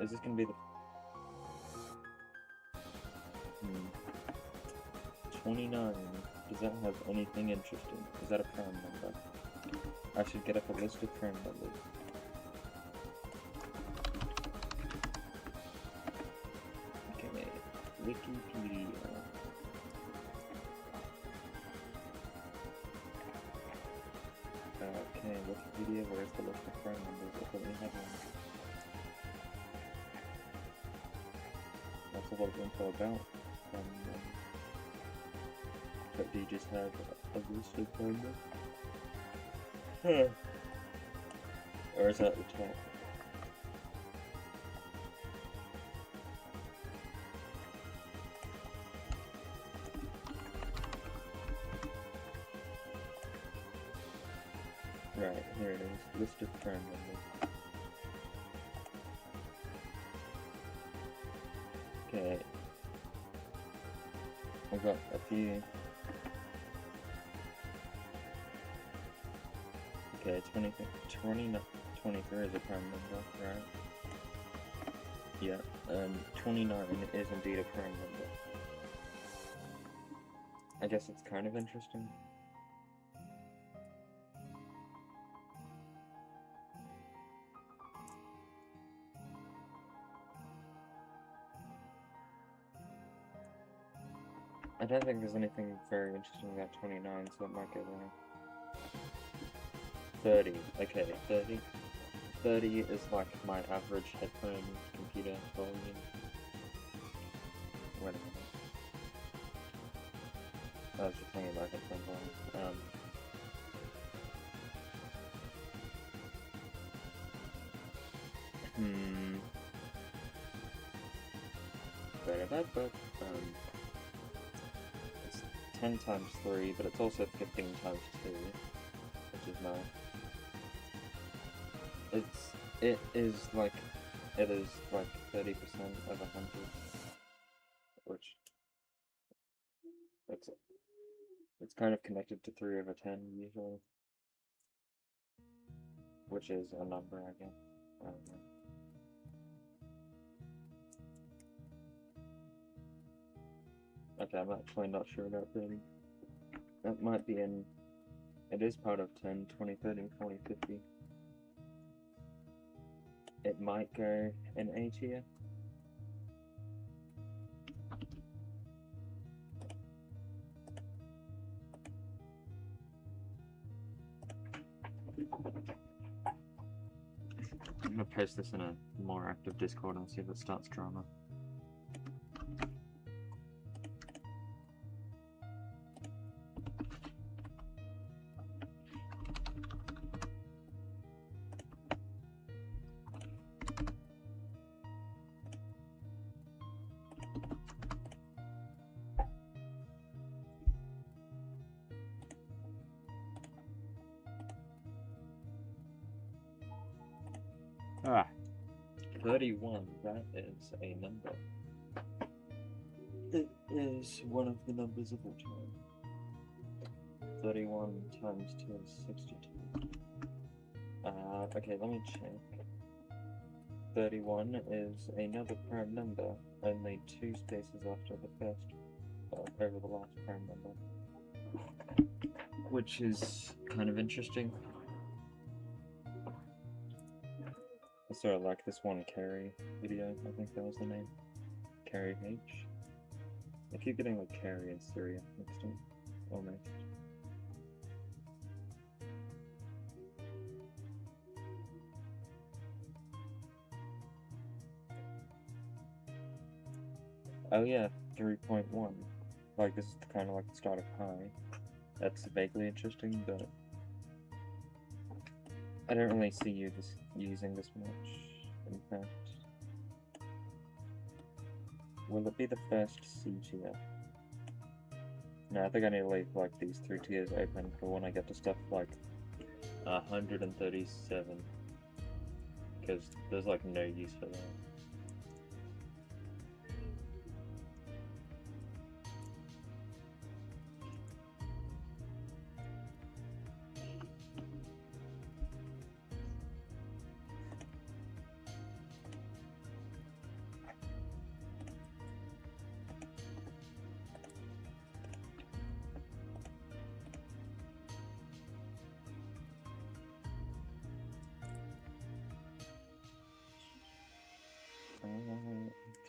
Is this gonna be the 29? Does that have anything interesting? Is that a prime number? I should get up a list of prime numbers. Okay, Wikipedia. Okay, Wikipedia, where's the list of prime numbers? I thought we had one. That's a lot of info about. But do you just have a list of prime numbers? Or is that at the top? Right, here it is. List of prime numbers. Okay. I've got a few. Okay, 23 is a prime number, right? Yeah, 29 is indeed a prime number. I guess it's kind of interesting. I don't think there's anything very interesting about 29, so it might go there. 30. Okay, 30. 30 is like my average headphone computer volume. Wait a minute. I was just thinking about headphone volume. It's 10 times 3, but it's also 15 times 2, which is nice. It is like 30% of 100, which it's kind of connected to 3 over 10 usually, which is a number, I guess. I don't know. Okay, I'm actually not sure about 30. That might be in. It is part of 10, 20, 30, 40, 50. It might go in A tier. I'm gonna post this in a more active Discord and see if it starts drama. Ah, 31, that is a number. It is one of the numbers of all time. 31 times 2 is 62. Okay, let me check. 31 is another prime number, only 2 spaces after the first, over the last prime number. Which is kind of interesting. I sort of like this one Carrie video, I think that was the name. Carrie H. I keep getting like Carrie and Syria mixed up, almost. Oh yeah, 3.1. Like this is kind of like the start of pi. That's vaguely interesting, but I don't really see you using this much, in fact. Will it be the first C tier? No, I think I need to leave like these 3 tiers open for when I get to stuff like 137. because there's like no use for that.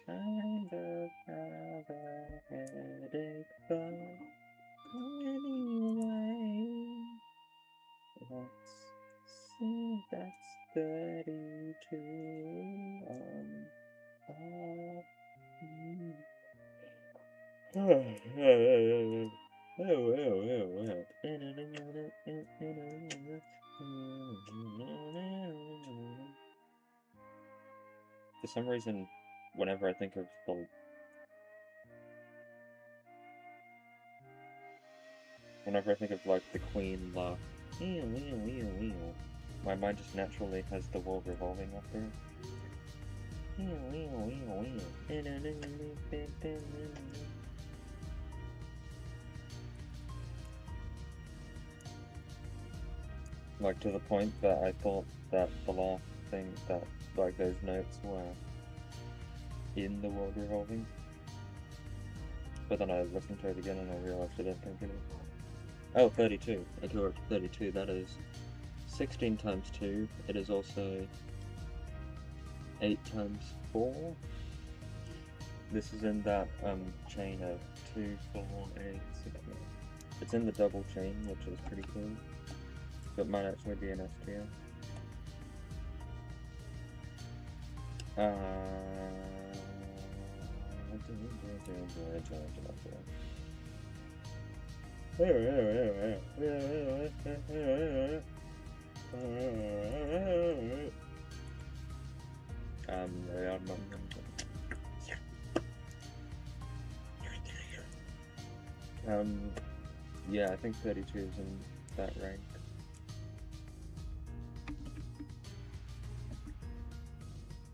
Kind of have a headache, but anyway, let's see, that's 32. For some reason, whenever I think of like the Queen laugh, my mind just naturally has the world revolving up there. Like to the point that I thought that the last thing that like those notes were in the world revolving. But then I listened to it again and I realized I didn't think it was. Oh, 32. I grew up to 32. That is 16 times 2. It is also 8 times 4. This is in that chain of 2, 4, 8, 6. It's in the double chain, which is pretty cool. But might actually be an STL. Yeah, I think 32 is in that rank.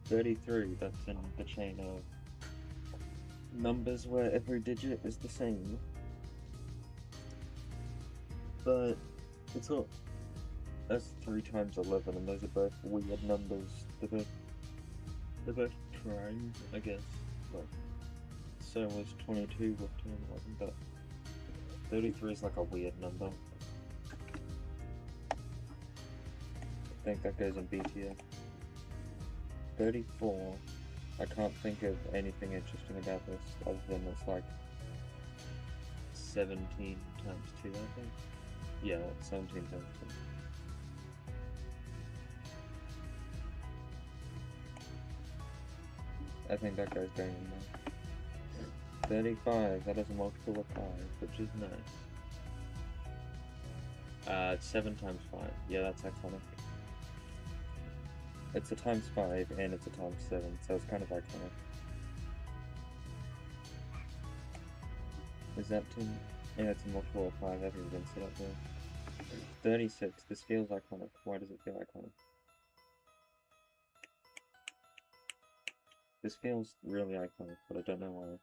.33, that's in the chain of numbers where every digit is the same. But it's not. That's 3 times 11, and those are both weird numbers. They're both prime, I guess. Like, so was 22 with 10, wasn't that? 33 is like a weird number. I think that goes in BTS. 34, I can't think of anything interesting about this other than it's like 17 times 2, I think. Yeah, 17 times 2. I think that goes down in there. 35, that is a multiple of 5, which is nice. 7 times 5, yeah, that's iconic. It's a times 5 and it's a times 7, so it's kind of iconic. Is that 2? Yeah, it's a multiple of 5, I haven't even set up there. 36, this feels iconic. Why does it feel iconic? This feels really iconic, but I don't know why.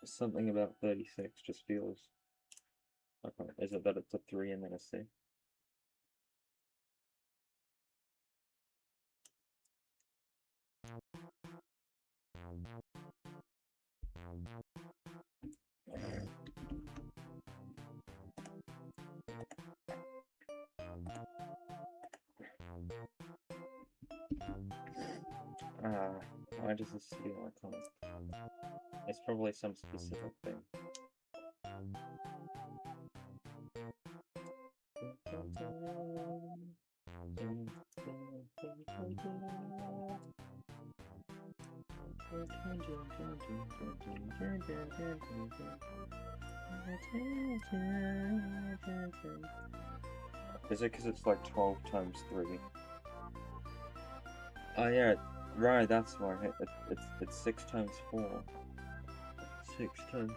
Something about 36 just feels iconic. Is it that it's a 3 and then a 6? Why does this feel iconic? It's probably some specific thing. Is it because it's like 12 times 3? Oh yeah, right, that's why. It's 6 times 4. 6 times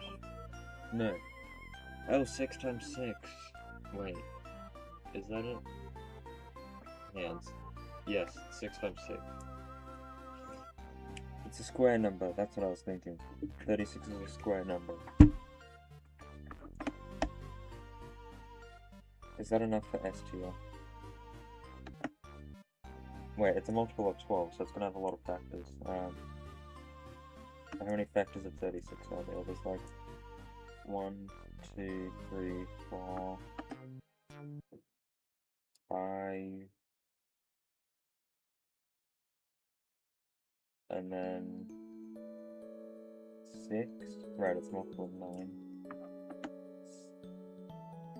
No. Oh, 6 times 6. Wait. Is that it? Hands. Yes, 6 times 6. It's a square number, that's what I was thinking. 36 is a square number. Is that enough for S tier? Wait, it's a multiple of 12, so it's gonna have a lot of factors. How many factors of 36 are there? There's like 1, 2, 3, 4, 5, and then 6. Right, it's multiple of 9.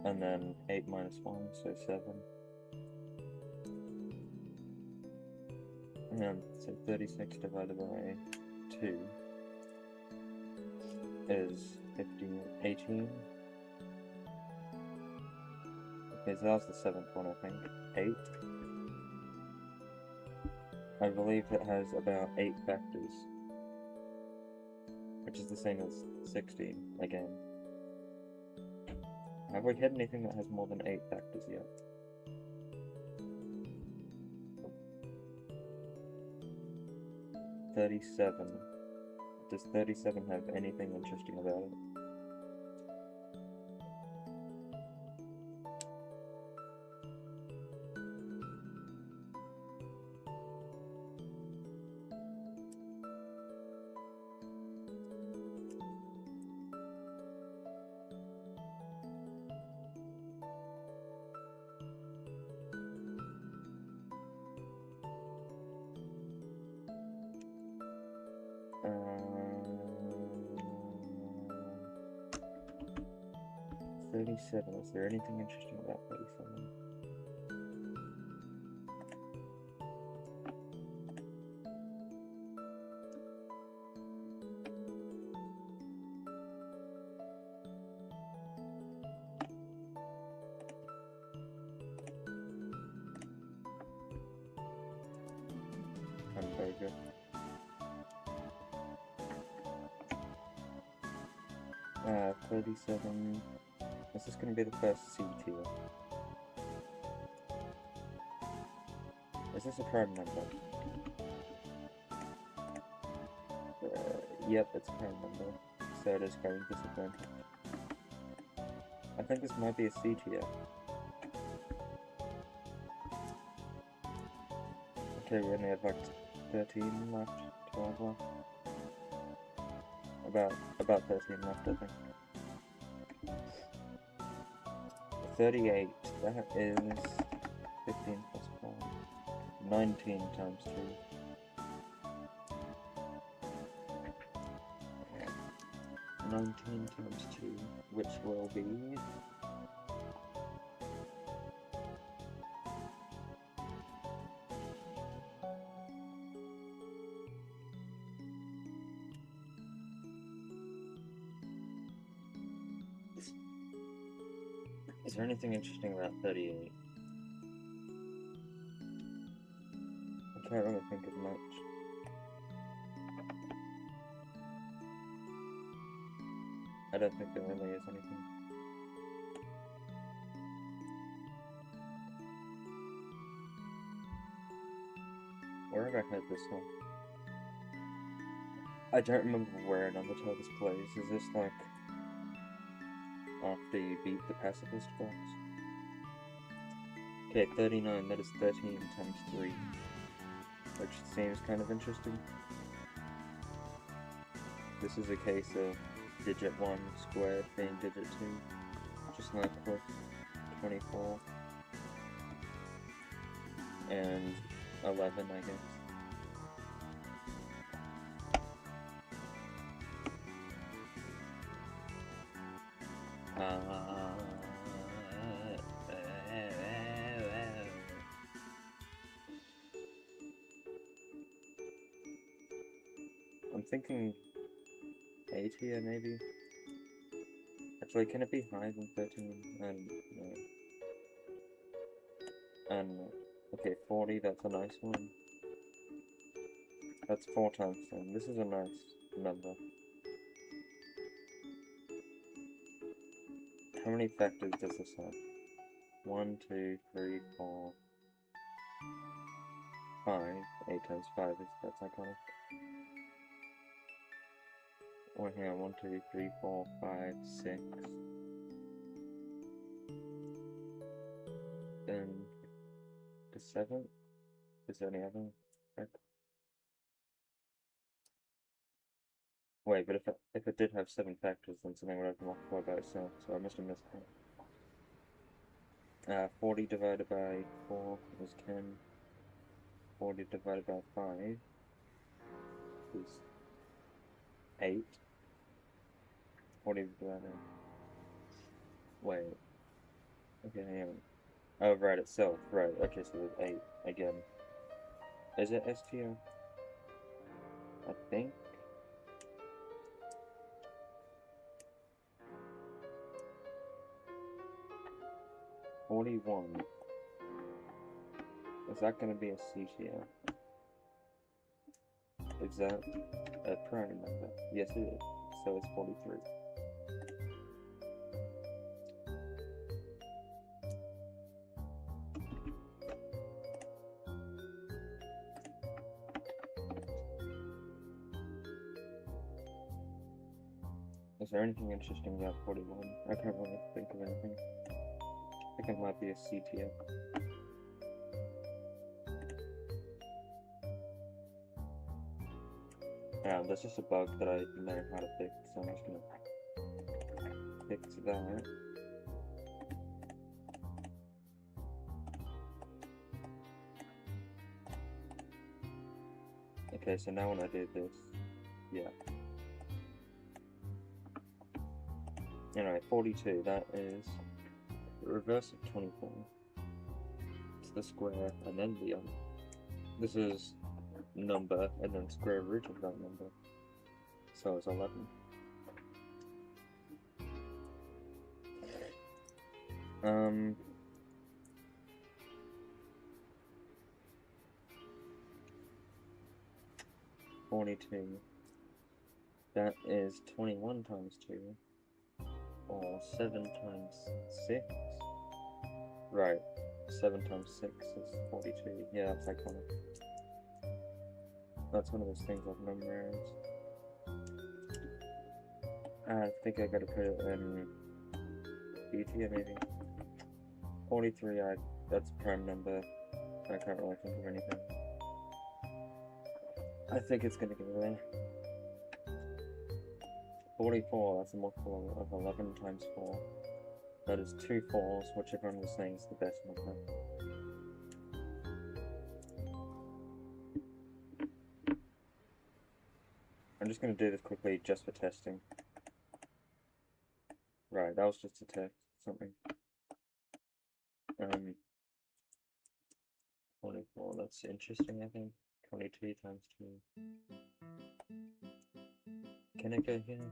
And then 8 minus 1, so 7. And then, so 36 divided by 2 is 15, 18. Okay, so that was the 7th one, I think. 8. I believe it has about 8 factors, which is the same as 16, again. Have we had anything that has more than 8 factors yet? $37. Does 37 have anything interesting about it? Um, 37. Is there anything interesting about 37? I'm very good. 37. This is going to be the first C tier. Is this a prime number? Yep, it's a prime number. So it is carrying disadvantage. I think this might be a C tier. Okay, we only have like 13 left, 12 left. About 13 left, I think. 38, that is 15 plus 4. 19 times 2. 19 times 2, which will be... Is there anything interesting about 38? I can't really think of much. I don't think there really is anything. Where have I had this one? I don't remember where Naruto this plays. Is this like after you beat the pacifist boss? Okay, 39, that is 13 times 3. Which seems kind of interesting. This is a case of digit 1 squared being digit 2. Just like with 24. And 11, I guess. I'm thinking A tier, maybe? Actually, can it be higher than 13? No. Okay, 40, that's a nice one. That's 4 times 10. This is a nice number. How many factors does this have? 1, 2, 3, 4, 5. 8 times 5 that's iconic. Or here, 1, 2, 3, 4, 5, 6. Then the 7th. Is there any other factor? Wait, but if it did have 7 factors, then something would have multiplied by itself, so I must have missed that. 40 divided by 4 is 10. 40 divided by 5 is 8. 40 divided... Wait. Okay, hang on. Oh, right, itself. Right, okay, so there's 8 again. Is it STO? I think. $41. Is that going to be a CTO? Is that a prime number? Yes, it is. So it's 43. Is there anything interesting about 41? I can't really think of anything. I think it might be a CTO. That's just a bug that I know how to fix, so I'm just gonna fix that. Okay, so now when I do this, yeah. Anyway, 42, that is the reverse of 24. It's the square and then the other. This is number and then square root of that number. So it's 11. Um, 42. That is 21 times 2. Or 7 times 6. Right. 7 times 6 is 42. Yeah, that's iconic. That's one of those things I've memorized. I think I gotta put it in BT maybe. 43, that's a prime number. I can't really think of anything. I think it's gonna go there. 44, that's a multiple of 11 times 4. That is 2 4s, which everyone was saying is the best number. I'm just gonna do this quickly just for testing. Right, that was just a test, something. 24, that's interesting, I think. 22 times 2. Can it go here?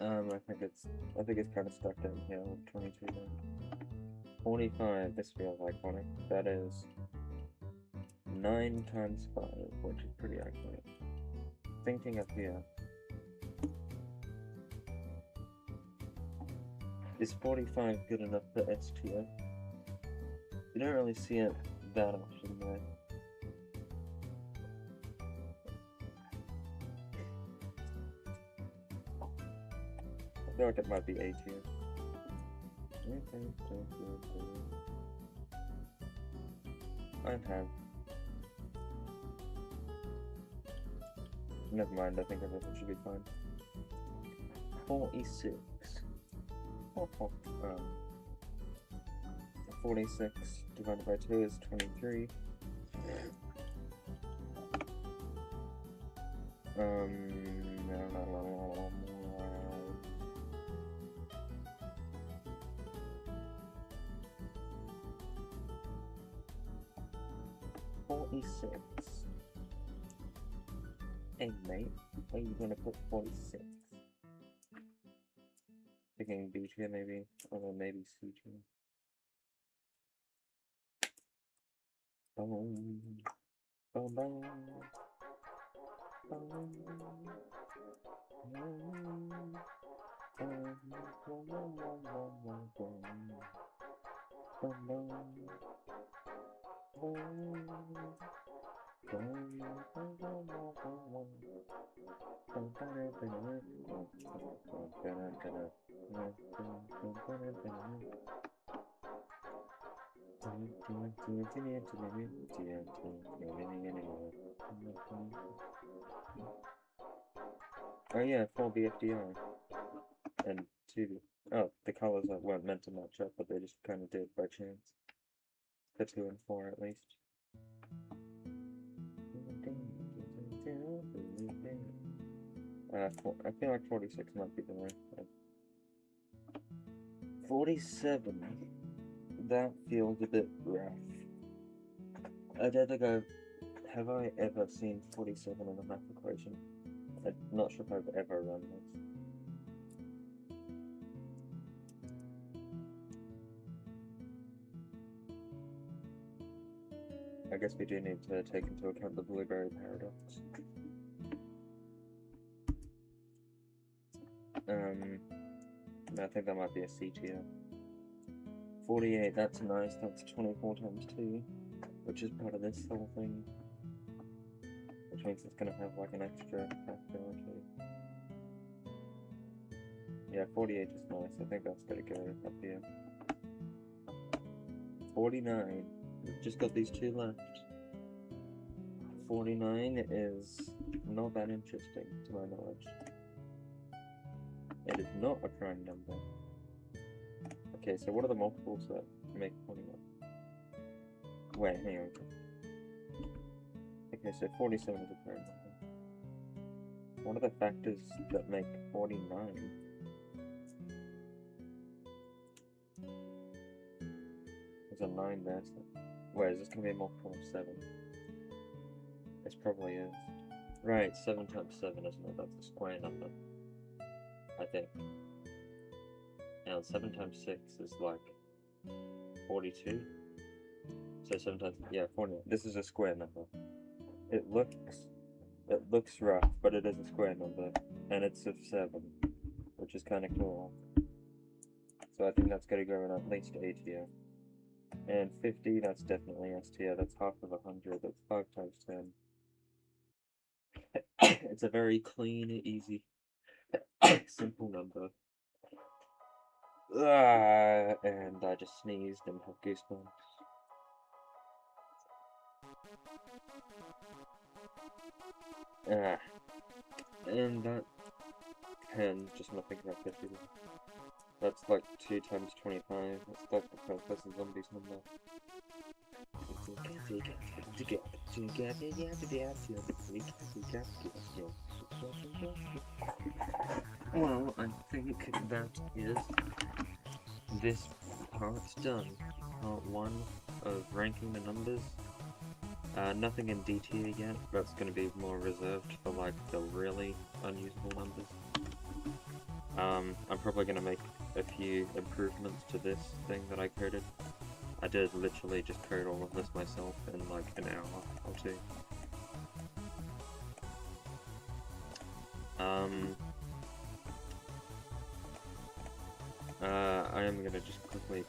I think it's kind of stuck down here with 22 then. 45, this feels iconic. That is 9 times 5, which is pretty iconic. Thinking up here. Is 45 good enough for STO? You don't really see it that often though. I feel like it might be A tier. I have. Never mind, I think everything should be fine. 46. 46 divided by 2 is 23. 46. Hey mate, where are you gonna put 46? Thinking B tier maybe, or maybe C tier. Boom. Boom boom. Oh yeah, 4 BFDR and 2. Oh, the colors weren't meant to match up, but they just kind of did by chance. The 2 and 4 at least. I feel like 46 might be the right one. 47. That feels a bit rough. I don't think have I ever seen 47 in a math equation? I'm not sure if I've ever run this. I guess we do need to take into account the blueberry paradox. I think that might be a C tier. 48, that's nice, that's 24 times 2, which is part of this whole thing. Which means it's gonna have like an extra factor or 2. Yeah, 48 is nice, I think that's gonna go up here. 49, we've just got these 2 left. 49 is not that interesting to my knowledge. It is not a prime number. Okay, so what are the multiples that make 41? Wait, hang on. Okay, so 47 is a prime number. What are the factors that make 49? There's a 9 there. So... Wait, is this going to be a multiple of 7? This probably is. Right, 7 times 7, isn't it? That's a square number. I think. And 7 times 6 is like 42. So 7 times, yeah, 49. This is a square number. It looks rough, but it is a square number, and it's of 7, which is kind of cool. So I think that's going to go in at least A tier. And 50, that's definitely S tier. That's half of 100. That's 5 times 10. It's a very clean, easy, simple number. And I just sneezed and have goosebumps. And that 10, just want to think about 50. That's like 2 times 25. That's like the Professor Zombie's number. Well, I think that is this part's done. Part 1 of ranking the numbers. Nothing in D tier yet. That's going to be more reserved for like the really unusable numbers. I'm probably going to make a few improvements to this thing that I coded. I did literally just code all of this myself in like an hour or 2. I am going to just quickly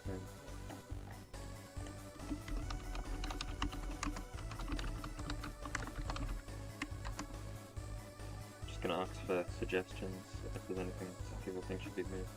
just going to ask for suggestions if there's anything people think should be moved.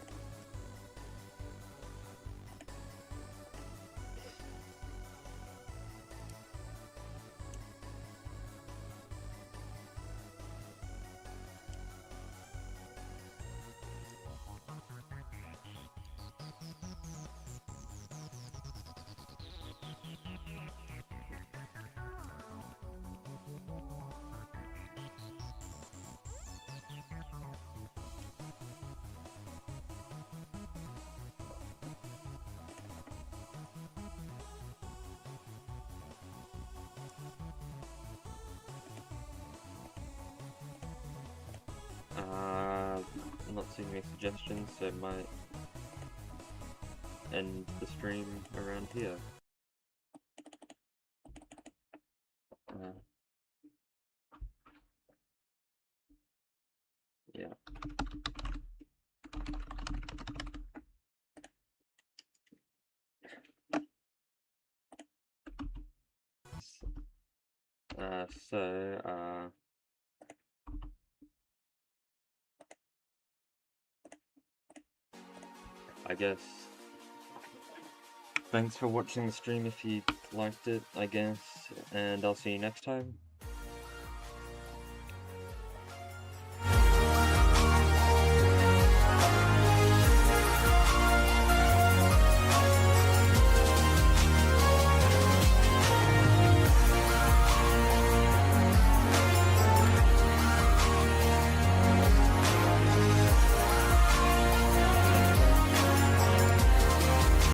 I'm not seeing any suggestions, so I might end the stream around here. yeah. So, I guess thanks for watching the stream if you liked it, I guess, and I'll see you next time.